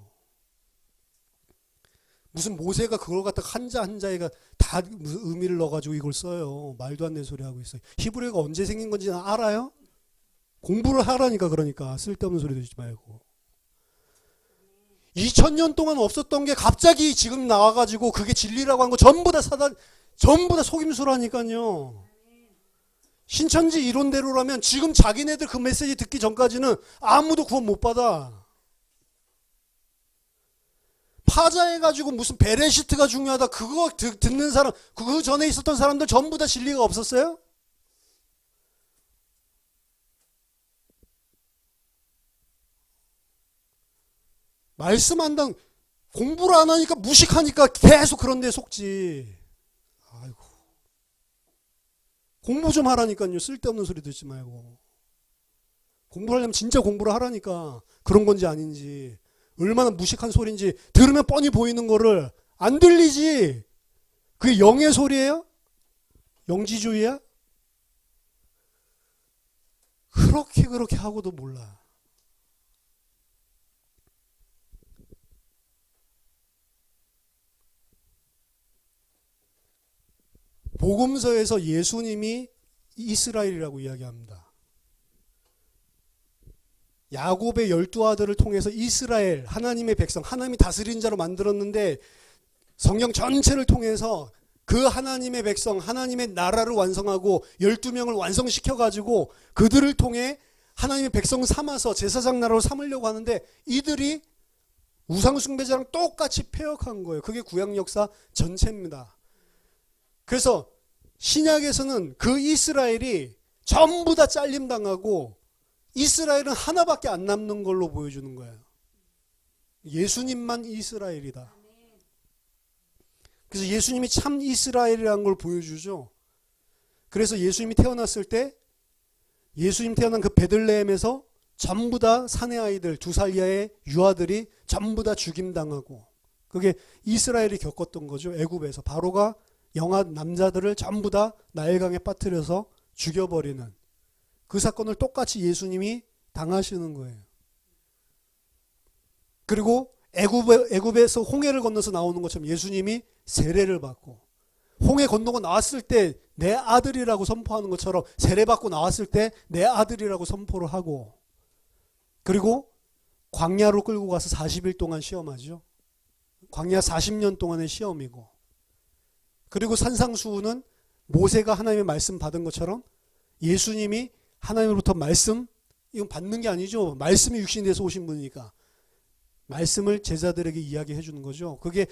무슨 모세가 그걸 갖다가 한자에가 다 무슨 의미를 넣어가지고 이걸 써요. 말도 안 되는 소리 하고 있어요. 히브리어가 언제 생긴 건지 알아요? 공부를 하라니까. 그러니까 쓸데없는 소리 듣지 말고. 2000년 동안 없었던 게 갑자기 지금 나와가지고 그게 진리라고 한 거 전부 다 속임수라니까요. 신천지 이론대로라면 지금 자기네들 그 메시지 듣기 전까지는 아무도 구원 못 받아. 파자해가지고 무슨 베레시트가 중요하다. 그거 듣는 사람, 그 전에 있었던 사람들 전부 다 진리가 없었어요? 말씀 한당 공부를 안 하니까 무식하니까 계속 그런 데 속지. 아이고. 공부 좀 하라니까요. 쓸데없는 소리 듣지 말고. 공부를 하려면 진짜 공부를 하라니까. 그런 건지 아닌지. 얼마나 무식한 소리인지 들으면 뻔히 보이는 거를 안 들리지. 그게 영의 소리예요? 영지주의야? 그렇게 하고도 몰라. 복음서에서 예수님이 이스라엘이라고 이야기합니다. 야곱의 12아들을 통해서 이스라엘, 하나님의 백성, 하나님이 다스린 자로 만들었는데 성경 전체를 통해서 그 하나님의 백성, 하나님의 나라를 완성하고 12명을 완성시켜가지고 그들을 통해 하나님의 백성 삼아서 제사장 나라로 삼으려고 하는데 이들이 우상숭배자랑 똑같이 패역한 거예요. 그게 구약 역사 전체입니다. 그래서 신약에서는 그 이스라엘이 전부 다 잘림당하고 이스라엘은 하나밖에 안 남는 걸로 보여주는 거예요. 예수님만 이스라엘이다. 그래서 예수님이 참 이스라엘이라는 걸 보여주죠. 그래서 예수님이 태어났을 때 예수님 태어난 그 베들레헴에서 전부 다 사내 아이들 2살 이하의 유아들이 전부 다 죽임당하고 그게 이스라엘이 겪었던 거죠. 애굽에서 바로가 영아 남자들을 전부 다 나일강에 빠뜨려서 죽여버리는 그 사건을 똑같이 예수님이 당하시는 거예요. 그리고 애굽에서 홍해를 건너서 나오는 것처럼 예수님이 세례를 받고 홍해 건너고 나왔을 때 내 아들이라고 선포하는 것처럼 세례받고 나왔을 때 내 아들이라고 선포를 하고 그리고 광야로 끌고 가서 40일 동안 시험하죠. 광야 40년 동안의 시험이고 그리고 산상수훈은 모세가 하나님의 말씀 받은 것처럼 예수님이 하나님으로부터 말씀, 이건 받는 게 아니죠. 말씀이 육신이 돼서 오신 분이니까. 말씀을 제자들에게 이야기해 주는 거죠. 그게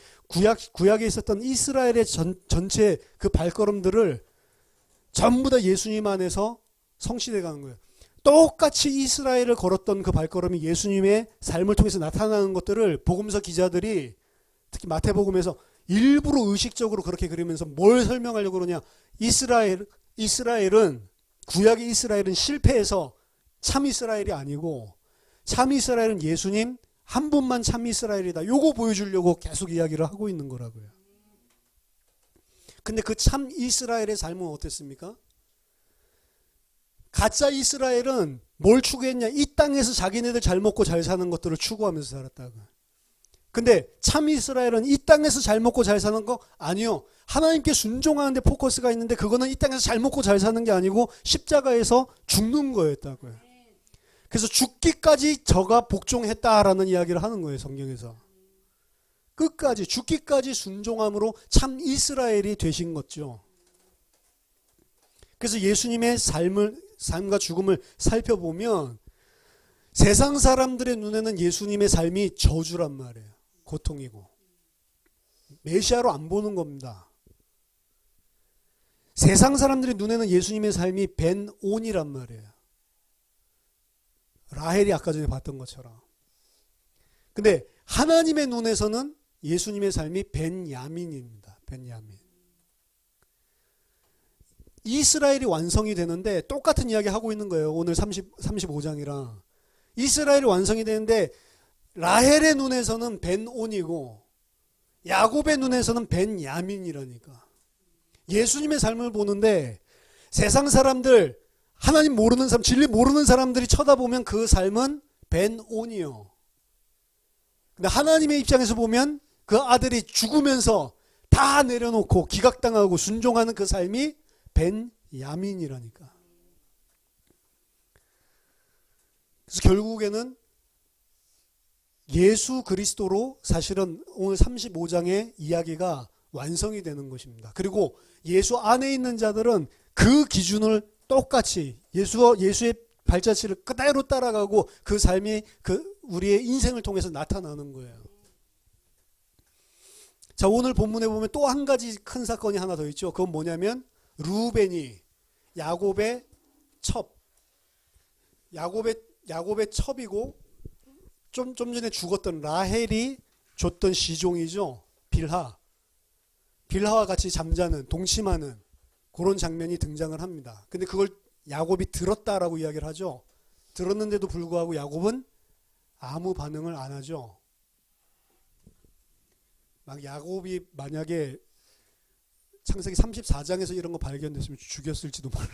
구약에 있었던 이스라엘의 전체 그 발걸음들을 전부 다 예수님 안에서 성취돼 가는 거예요. 똑같이 이스라엘을 걸었던 그 발걸음이 예수님의 삶을 통해서 나타나는 것들을 복음서 기자들이 특히 마태복음에서 일부러 의식적으로 그렇게 그리면서 뭘 설명하려고 그러냐. 이스라엘은 구약의 이스라엘은 실패해서 참 이스라엘이 아니고 참 이스라엘은 예수님 한 분만 참 이스라엘이다. 요거 보여주려고 계속 이야기를 하고 있는 거라고요. 근데 그 참 이스라엘의 삶은 어땠습니까? 가짜 이스라엘은 뭘 추구했냐? 이 땅에서 자기네들 잘 먹고 잘 사는 것들을 추구하면서 살았다고. 근데 참 이스라엘은 이 땅에서 잘 먹고 잘 사는 거 아니요. 하나님께 순종하는 데 포커스가 있는데 그거는 이 땅에서 잘 먹고 잘 사는 게 아니고 십자가에서 죽는 거였다고요. 그래서 죽기까지 저가 복종했다라는 이야기를 하는 거예요. 성경에서. 끝까지 죽기까지 순종함으로 참 이스라엘이 되신 거죠. 그래서 예수님의 삶과 죽음을 살펴보면 세상 사람들의 눈에는 예수님의 삶이 저주란 말이에요. 고통이고. 메시아로 안 보는 겁니다. 세상 사람들의 눈에는 예수님의 삶이 벤온이란 말이에요. 라헬이 아까 전에 봤던 것처럼. 근데 하나님의 눈에서는 예수님의 삶이 벤야민입니다. 벤야민. 이스라엘이 완성이 되는데 똑같은 이야기 하고 있는 거예요. 오늘 35장이랑. 이스라엘이 완성이 되는데 라헬의 눈에서는 벤온이고 야곱의 눈에서는 벤야민이라니까. 예수님의 삶을 보는데 세상 사람들, 하나님 모르는 사람, 진리 모르는 사람들이 쳐다보면 그 삶은 벤온이요. 근데 하나님의 입장에서 보면 그 아들이 죽으면서 다 내려놓고 기각당하고 순종하는 그 삶이 벤야민이라니까. 그래서 결국에는 예수 그리스도로 사실은 오늘 35장의 이야기가 완성이 되는 것입니다. 그리고 예수 안에 있는 자들은 그 기준을 똑같이 예수의 발자취를 그대로 따라가고 그 삶이 우리의 인생을 통해서 나타나는 거예요. 자, 오늘 본문에 보면 또 한 가지 큰 사건이 하나 더 있죠. 그건 뭐냐면 르우벤이 야곱의 첩이고 좀 전에 죽었던 라헬이 줬던 시종이죠. 빌하와 같이 잠자는, 동침하는 그런 장면이 등장을 합니다. 근데 그걸 야곱이 들었다라고 이야기를 하죠. 들었는데도 불구하고 야곱은 아무 반응을 안 하죠. 막 야곱이 만약에 창세기 34장에서 이런 거 발견됐으면 죽였을지도 몰라.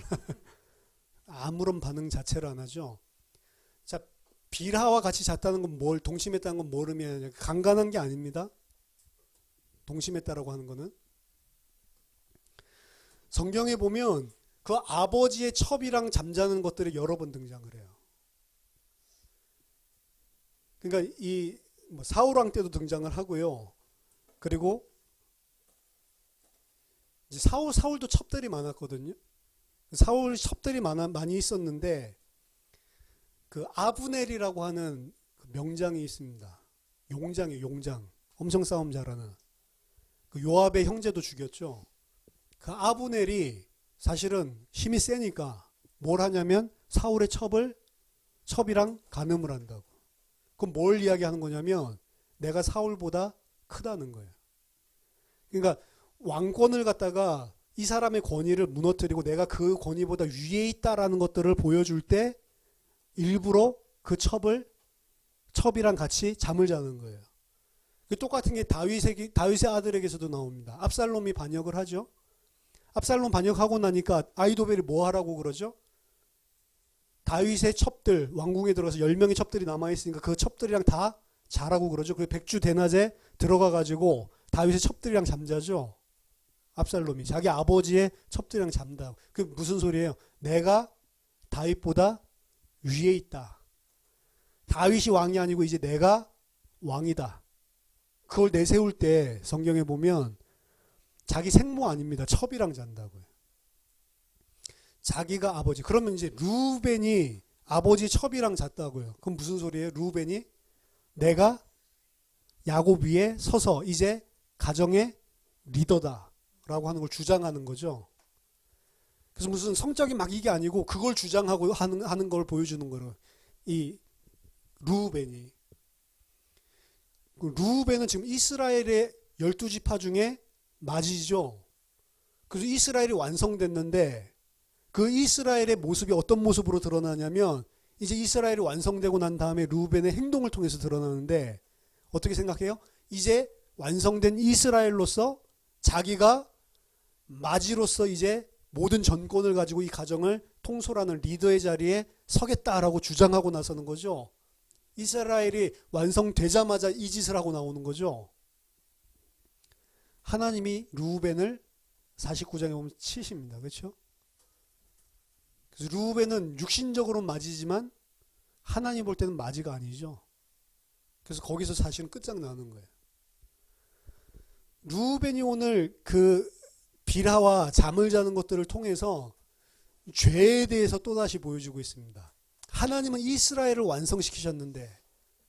아무런 반응 자체를 안 하죠. 자, 빌하와 같이 잤다는 건 동침했다는 건 뭘 의미하냐? 강간한 게 아닙니다. 동침했다라고 하는 거는. 성경에 보면 그 아버지의 첩이랑 잠자는 것들이 여러 번 등장을 해요. 그러니까 사울 왕 때도 등장을 하고요. 그리고 이제 사울도 첩들이 많았거든요. 사울 첩들이 많이 있었는데 그 아브넬이라고 하는 그 명장이 있습니다. 용장이에요, 용장. 엄청 싸움 잘하는. 그 요압의 형제도 죽였죠. 그 아브넬이 사실은 힘이 세니까 뭘 하냐면 사울의 첩이랑 간음을 한다고. 그럼 뭘 이야기하는 거냐면 내가 사울보다 크다는 거예요. 그러니까 왕권을 갖다가 이 사람의 권위를 무너뜨리고 내가 그 권위보다 위에 있다라는 것들을 보여줄 때 일부러 그 첩이랑 같이 잠을 자는 거예요. 똑같은 게 다윗의 아들에게서도 나옵니다. 압살롬이 반역을 하죠. 압살롬 반역하고 나니까 아히도벨이 뭐 하라고 그러죠? 다윗의 첩들, 왕궁에 들어가서 10명의 첩들이 남아있으니까 그 첩들이랑 다 자라고 그러죠. 그 백주 대낮에 들어가가지고 다윗의 첩들이랑 잠자죠. 압살롬이 자기 아버지의 첩들이랑 잠다. 그 무슨 소리예요? 내가 다윗보다 위에 있다. 다윗이 왕이 아니고 이제 내가 왕이다. 그걸 내세울 때 성경에 보면 자기 생모 아닙니다. 첩이랑 잔다고요. 자기가 아버지. 그러면 이제 르우벤이 아버지 첩이랑 잤다고요. 그럼 무슨 소리예요? 르우벤이 내가 야곱 위에 서서 이제 가정의 리더다라고 하는 걸 주장하는 거죠. 그래서 무슨 성적인 막 이게 아니고 그걸 주장하고 하는 걸 보여주는 거예요. 이 르우벤이. 르우벤은 지금 이스라엘의 12지파 중에 맞이죠. 그래서 이스라엘이 완성됐는데 그 이스라엘의 모습이 어떤 모습으로 드러나냐면 이제 이스라엘이 완성되고 난 다음에 르우벤의 행동을 통해서 드러나는데 어떻게 생각해요? 이제 완성된 이스라엘로서 자기가 마지로서 이제 모든 전권을 가지고 이 가정을 통솔하는 리더의 자리에 서겠다라고 주장하고 나서는 거죠. 이스라엘이 완성되자마자 이 짓을 하고 나오는 거죠. 하나님이 르우벤을 49장에 보면 치십니다. 그렇죠? 그래서 르우벤은 육신적으로는 맞이지만 하나님 볼 때는 맞이가 아니죠. 그래서 거기서 사실은 끝장나는 거예요. 르우벤이 오늘 그 빌하와 잠을 자는 것들을 통해서 죄에 대해서 또다시 보여주고 있습니다. 하나님은 이스라엘을 완성시키셨는데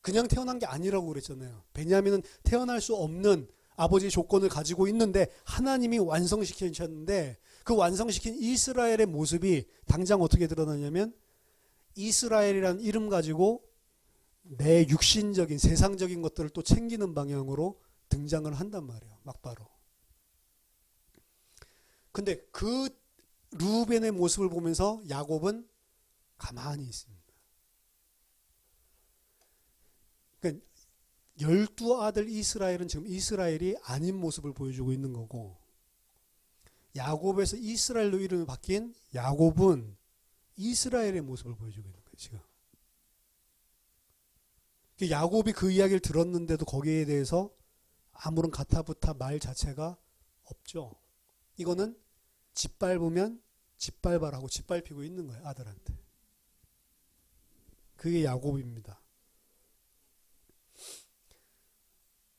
그냥 태어난 게 아니라고 그랬잖아요. 베냐민은 태어날 수 없는 아버지의 조건을 가지고 있는데 하나님이 완성시키셨는데 그 완성시킨 이스라엘의 모습이 당장 어떻게 드러나냐면 이스라엘이라는 이름 가지고 내 육신적인 세상적인 것들을 또 챙기는 방향으로 등장을 한단 말이에요. 막바로. 근데 그 르우벤의 모습을 보면서 야곱은 가만히 있습니다. 그러니까 12아들 이스라엘은 지금 이스라엘이 아닌 모습을 보여주고 있는 거고, 야곱에서 이스라엘로 이름이 바뀐 야곱은 이스라엘의 모습을 보여주고 있는 거예요. 지금 야곱이 그 이야기를 들었는데도 거기에 대해서 아무런 가타부타 말 자체가 없죠. 이거는 짓밟으면 짓밟아라고 짓밟히고 있는 거예요. 아들한테. 그게 야곱입니다.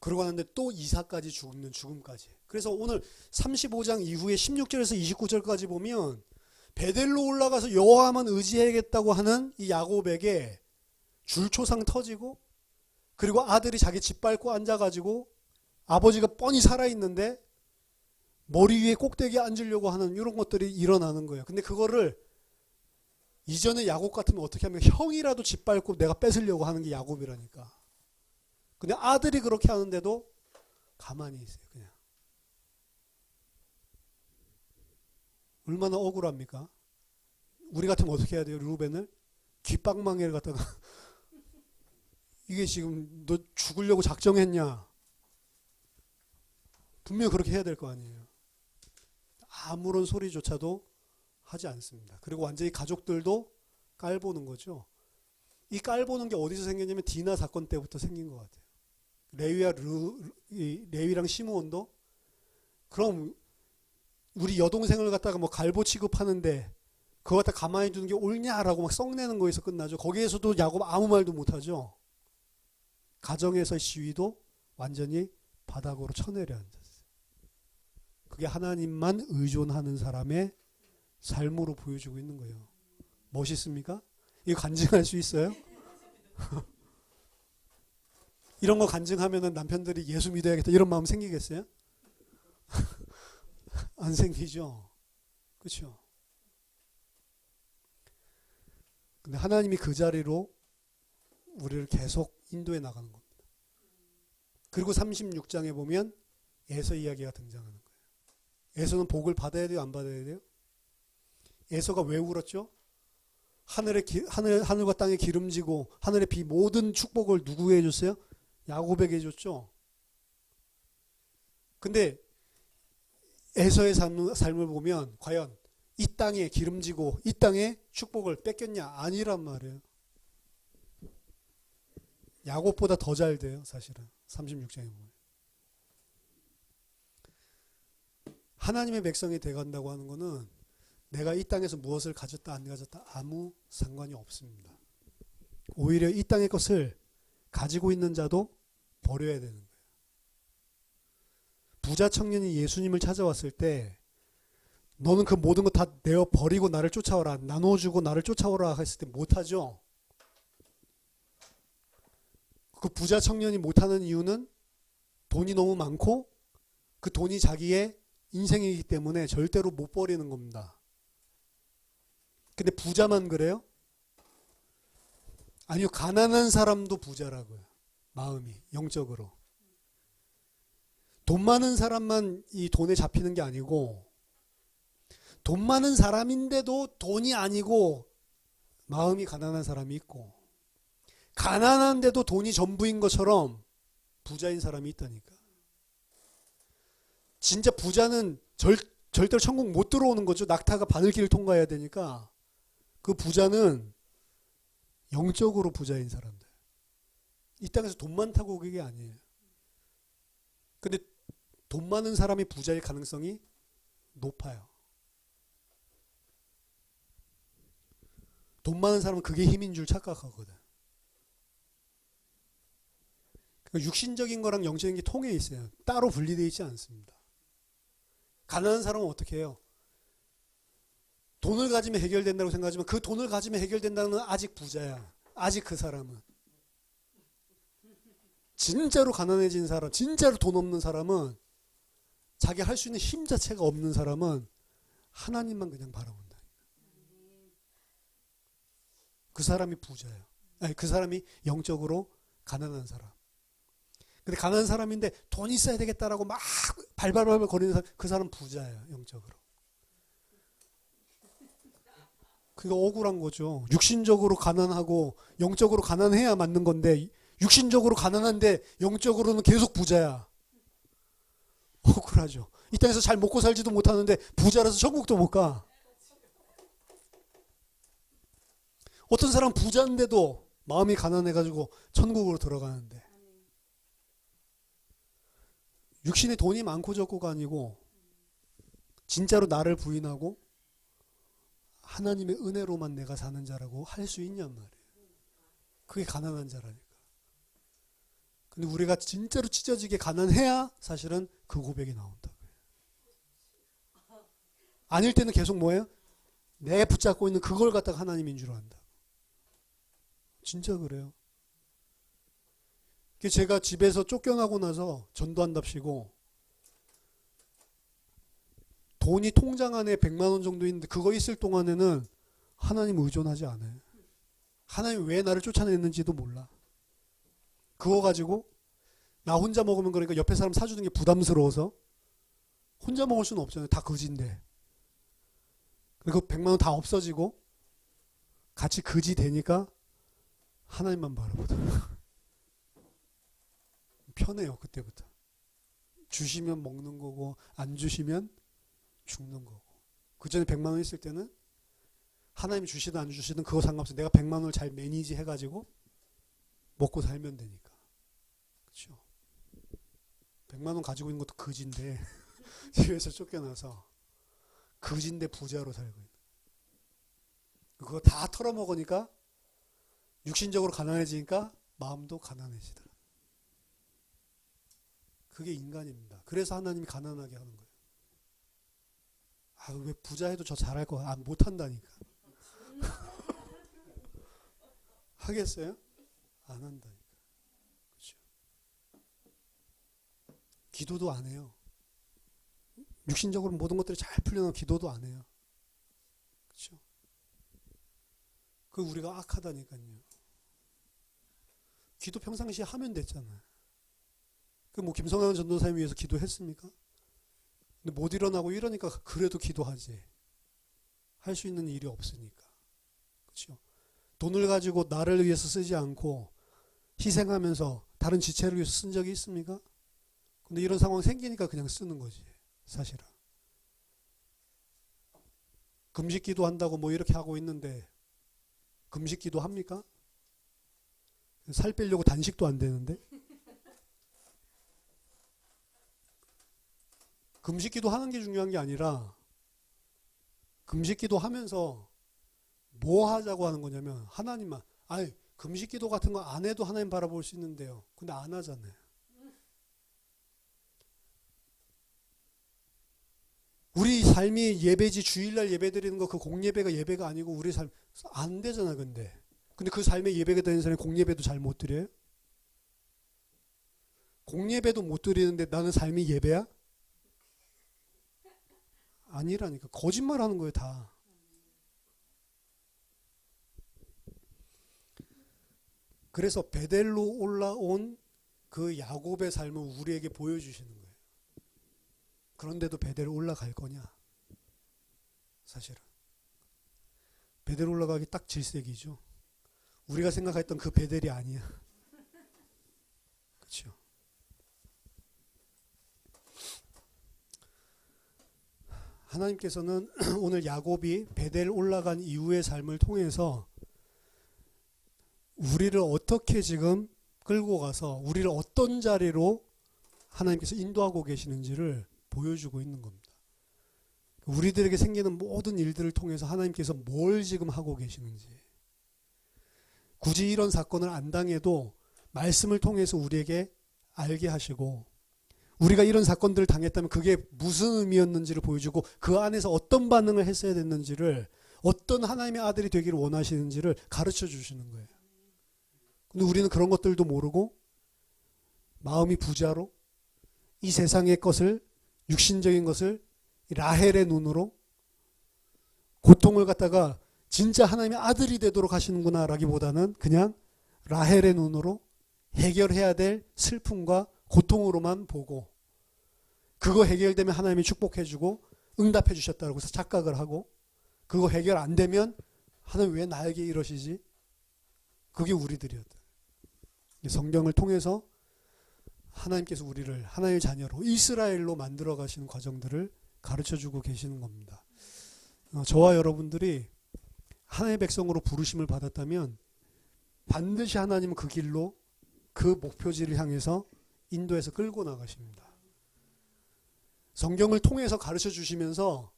그러고 나는데 또 이삭까지 죽는 죽음까지. 그래서 오늘 35장 이후에 16절에서 29절까지 보면 베델로 올라가서 여호와만 의지해야겠다고 하는 이 야곱에게 줄초상 터지고, 그리고 아들이 자기 짓밟고 앉아가지고 아버지가 뻔히 살아있는데 머리 위에 꼭대기에 앉으려고 하는 이런 것들이 일어나는 거예요. 근데 그거를 이전에 야곱 같으면 어떻게 하면 형이라도 짓밟고 내가 뺏으려고 하는 게 야곱이라니까. 근데 아들이 그렇게 하는데도 가만히 있어요. 그냥. 얼마나 억울합니까? 우리 같으면 어떻게 해야 돼요? 르우벤을 귓방망이를 갖다가 이게 지금 너 죽으려고 작정했냐? 분명히 그렇게 해야 될 거 아니에요. 아무런 소리조차도 하지 않습니다. 그리고 완전히 가족들도 깔보는 거죠. 이 깔보는 게 어디서 생겼냐면 디나 사건 때부터 생긴 것 같아요. 레위랑 시므온도 그럼 우리 여동생을 갖다가 뭐 갈보 취급하는데 그거 갖다 가만히 두는 게 옳냐라고 막 썩내는 거에서 끝나죠. 거기에서도 야곱 아무 말도 못하죠. 가정에서의 시위도 완전히 바닥으로 쳐내려 앉았어요. 그게 하나님만 의존하는 사람의 삶으로 보여주고 있는 거예요. 멋있습니까? 이거 간증할 수 있어요? 이런 거 간증하면은 남편들이 예수 믿어야겠다 이런 마음 생기겠어요? 안 생기죠. 그렇죠? 근데 하나님이 그 자리로 우리를 계속 인도해 나가는 겁니다. 그리고 36장에 보면 에서 이야기가 등장하는 거예요. 에서는 복을 받아야 돼요, 안 받아야 돼요? 에서가 왜 울었죠? 하늘과 땅에 기름지고 하늘의 비 모든 축복을 누구에게 해줬어요? 야곱에게 해줬죠. 근데 에서의 삶을 보면 과연 이 땅에 기름지고 이 땅에 축복을 뺏겼냐? 아니란 말이에요. 야곱보다 더 잘 돼요, 사실은. 36장에 보면. 하나님의 백성이 돼간다고 하는 것은 내가 이 땅에서 무엇을 가졌다 안 가졌다 아무 상관이 없습니다. 오히려 이 땅의 것을 가지고 있는 자도 버려야 되는 거예요. 부자 청년이 예수님을 찾아왔을 때 너는 그 모든 것 다 내어 버리고 나를 쫓아오라, 나눠주고 나를 쫓아오라 했을 때 못하죠. 그 부자 청년이 못하는 이유는 돈이 너무 많고 그 돈이 자기의 인생이기 때문에 절대로 못 버리는 겁니다. 근데 부자만 그래요? 아니요, 가난한 사람도 부자라고요. 마음이, 영적으로. 돈 많은 사람만 이 돈에 잡히는 게 아니고 돈 많은 사람인데도 돈이 아니고 마음이 가난한 사람이 있고, 가난한데도 돈이 전부인 것처럼 부자인 사람이 있다니까. 진짜 부자는 절대로 천국 못 들어오는 거죠. 낙타가 바늘길을 통과해야 되니까. 그 부자는 영적으로 부자인 사람들. 이 땅에서 돈 많다고 그게 아니에요. 근데 돈 많은 사람이 부자일 가능성이 높아요. 돈 많은 사람은 그게 힘인 줄 착각하거든. 그러니까 육신적인 거랑 영적인 게 통해 있어요. 따로 분리되어 있지 않습니다. 가난한 사람은 어떻게 해요? 돈을 가지면 해결된다고 생각하지만 그 돈을 가지면 해결된다는 건 아직 부자야. 아직 그 사람은. 진짜로 가난해진 사람, 진짜로 돈 없는 사람은 자기 할 수 있는 힘 자체가 없는 사람은 하나님만 그냥 바라본다. 그 사람이 부자예요. 아니, 그 사람이 영적으로 가난한 사람. 근데 가난한 사람인데 돈 있어야 되겠다라고 막 발발발 거리는 사람, 그 사람 부자예요. 영적으로. 그게 억울한 거죠. 육신적으로 가난하고 영적으로 가난해야 맞는 건데 육신적으로 가난한데 영적으로는 계속 부자야. 억울하죠. 이 땅에서 잘 먹고 살지도 못하는데 부자라서 천국도 못 가. 어떤 사람 부자인데도 마음이 가난해가지고 천국으로 들어가는데 육신에 돈이 많고 적고가 아니고 진짜로 나를 부인하고 하나님의 은혜로만 내가 사는 자라고 할 수 있냔 말이에요. 그게 가난한 자라니까. 근데 우리가 진짜로 찢어지게 가난해야 사실은 그 고백이 나온다. 아닐 때는 계속 뭐예요? 내 붙잡고 있는 그걸 갖다가 하나님인 줄 안다. 진짜 그래요. 제가 집에서 쫓겨나고 나서 전도한답시고 돈이 통장 안에 100만 원 정도 있는데 그거 있을 동안에는 하나님 의존하지 않아요. 하나님 왜 나를 쫓아냈는지도 몰라. 그거 가지고 나 혼자 먹으면 그러니까 옆에 사람 사주는 게 부담스러워서 혼자 먹을 수는 없잖아요. 다 거지인데. 그리고 100만 원 다 없어지고 같이 거지 되니까 하나님만 바라보다. 편해요. 그때부터. 주시면 먹는 거고 안 주시면 죽는 거고. 그 전에 100만 원 있을 때는 하나님이 주시든 안 주시든 그거 상관없어. 내가 100만 원을 잘 매니지 해가지고 먹고 살면 되니까. 그렇죠. 100만 원 가지고 있는 것도 거지인데 집에서 쫓겨나서 거지인데 부자로 살고 있는. 그거 다 털어먹으니까 육신적으로 가난해지니까 마음도 가난해지더라. 그게 인간입니다. 그래서 하나님이 가난하게 하는 거예요. 아, 왜 부자 해도 저 잘할 거, 못한다니까. 하겠어요? 안 한다니까. 그렇죠. 기도도 안 해요. 육신적으로 모든 것들이 잘 풀려나면 기도도 안 해요. 그렇죠. 그 우리가 악하다니까요. 기도 평상시에 하면 됐잖아요. 그 뭐 김성환 전도사님 위해서 기도했습니까? 근데 못 일어나고 이러니까 그래도 기도하지. 할 수 있는 일이 없으니까. 그렇죠. 돈을 가지고 나를 위해서 쓰지 않고 희생하면서 다른 지체를 위해서 쓴 적이 있습니까? 근데 이런 상황 생기니까 그냥 쓰는 거지. 사실은. 금식기도 한다고 뭐 이렇게 하고 있는데 금식기도 합니까? 살 빼려고 단식도 안 되는데? 금식기도 하는 게 중요한 게 아니라 금식기도 하면서 뭐 하자고 하는 거냐면 하나님만. 아니 금식기도 같은 거 안 해도 하나님 바라볼 수 있는데요. 근데 안 하잖아요. 우리 삶이 예배지. 주일날 예배 드리는 거 그 공예배가 예배가 아니고 우리 삶 안 되잖아. 근데 그 삶에 예배가 되는 사람이 공예배도 잘 못 드려요? 공예배도 못 드리는데 나는 삶이 예배야? 아니라니까. 거짓말 하는 거예요, 다. 그래서 베델로 올라온 그 야곱의 삶을 우리에게 보여주시는 거예요. 그런데도 베델로 올라갈 거냐? 사실은. 베델로 올라가기 딱 질색이죠. 우리가 생각했던 그 베델이 아니야. 그렇죠. 하나님께서는 오늘 야곱이 베델 올라간 이후의 삶을 통해서 우리를 어떻게 지금 끌고 가서 우리를 어떤 자리로 하나님께서 인도하고 계시는지를 보여주고 있는 겁니다. 우리들에게 생기는 모든 일들을 통해서 하나님께서 뭘 지금 하고 계시는지, 굳이 이런 사건을 안 당해도 말씀을 통해서 우리에게 알게 하시고, 우리가 이런 사건들을 당했다면 그게 무슨 의미였는지를 보여주고, 그 안에서 어떤 반응을 했어야 됐는지를, 어떤 하나님의 아들이 되기를 원하시는지를 가르쳐 주시는 거예요. 근데 우리는 그런 것들도 모르고 마음이 부자로 이 세상의 것을, 육신적인 것을 라헬의 눈으로 고통을 갖다가 진짜 하나님의 아들이 되도록 하시는구나 라기보다는 그냥 라헬의 눈으로 해결해야 될 슬픔과 고통으로만 보고, 그거 해결되면 하나님이 축복해주고 응답해 주셨다고 해서 착각을 하고, 그거 해결 안 되면 하나님 왜 나에게 이러시지? 그게 우리들이었다. 성경을 통해서 하나님께서 우리를 하나님의 자녀로, 이스라엘로 만들어 가시는 과정들을 가르쳐주고 계시는 겁니다. 저와 여러분들이 하나님의 백성으로 부르심을 받았다면 반드시 하나님은 그 길로, 그 목표지를 향해서 인도해서 끌고 나가십니다. 성경을 통해서 가르쳐 주시면서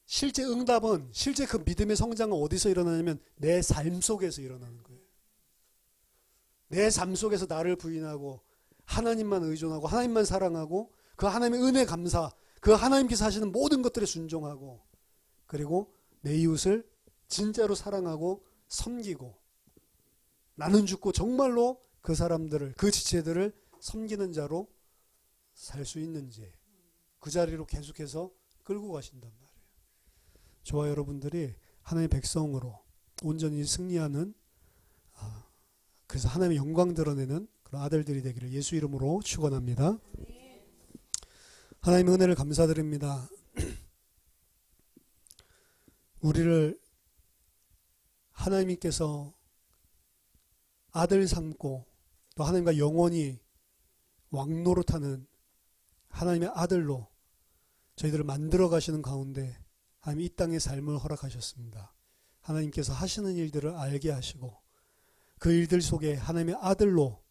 실제 응답은, 실제 그 믿음의 성장은 어디서 일어나냐면 내 삶 속에서 일어나는 거예요. 내 삶 속에서 나를 부인하고 하나님만 의존하고 하나님만 사랑하고 그 하나님의 은혜 감사, 그 하나님께서 하시는 모든 것들에 순종하고, 그리고 내 이웃을 진짜로 사랑하고 섬기고, 나는 죽고 정말로 그 사람들을, 그 지체들을 섬기는 자로 살 수 있는지, 그 자리로 계속해서 끌고 가신단 말이에요. 저와 여러분들이 하나님의 백성으로 온전히 승리하는, 그래서 하나님의 영광 드러내는 그런 아들들이 되기를 예수 이름으로 축원합니다. 하나님의 은혜를 감사드립니다. 우리를 하나님께서 아들 삼고 또 하나님과 영원히 왕노릇하는 하나님의 아들로 저희들을 만들어 가시는 가운데 하나님 이 땅의 삶을 허락하셨습니다. 하나님께서 하시는 일들을 알게 하시고 그 일들 속에 하나님의 아들로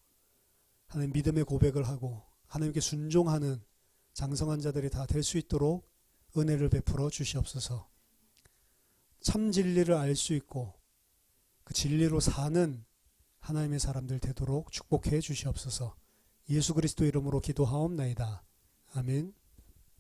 하나님 믿음의 고백을 하고 하나님께 순종하는 장성한 자들이 다 될 수 있도록 은혜를 베풀어 주시옵소서. 참 진리를 알 수 있고 그 진리로 사는 하나님의 사람들 되도록 축복해 주시옵소서. 예수 그리스도 이름으로 기도하옵나이다. 아멘.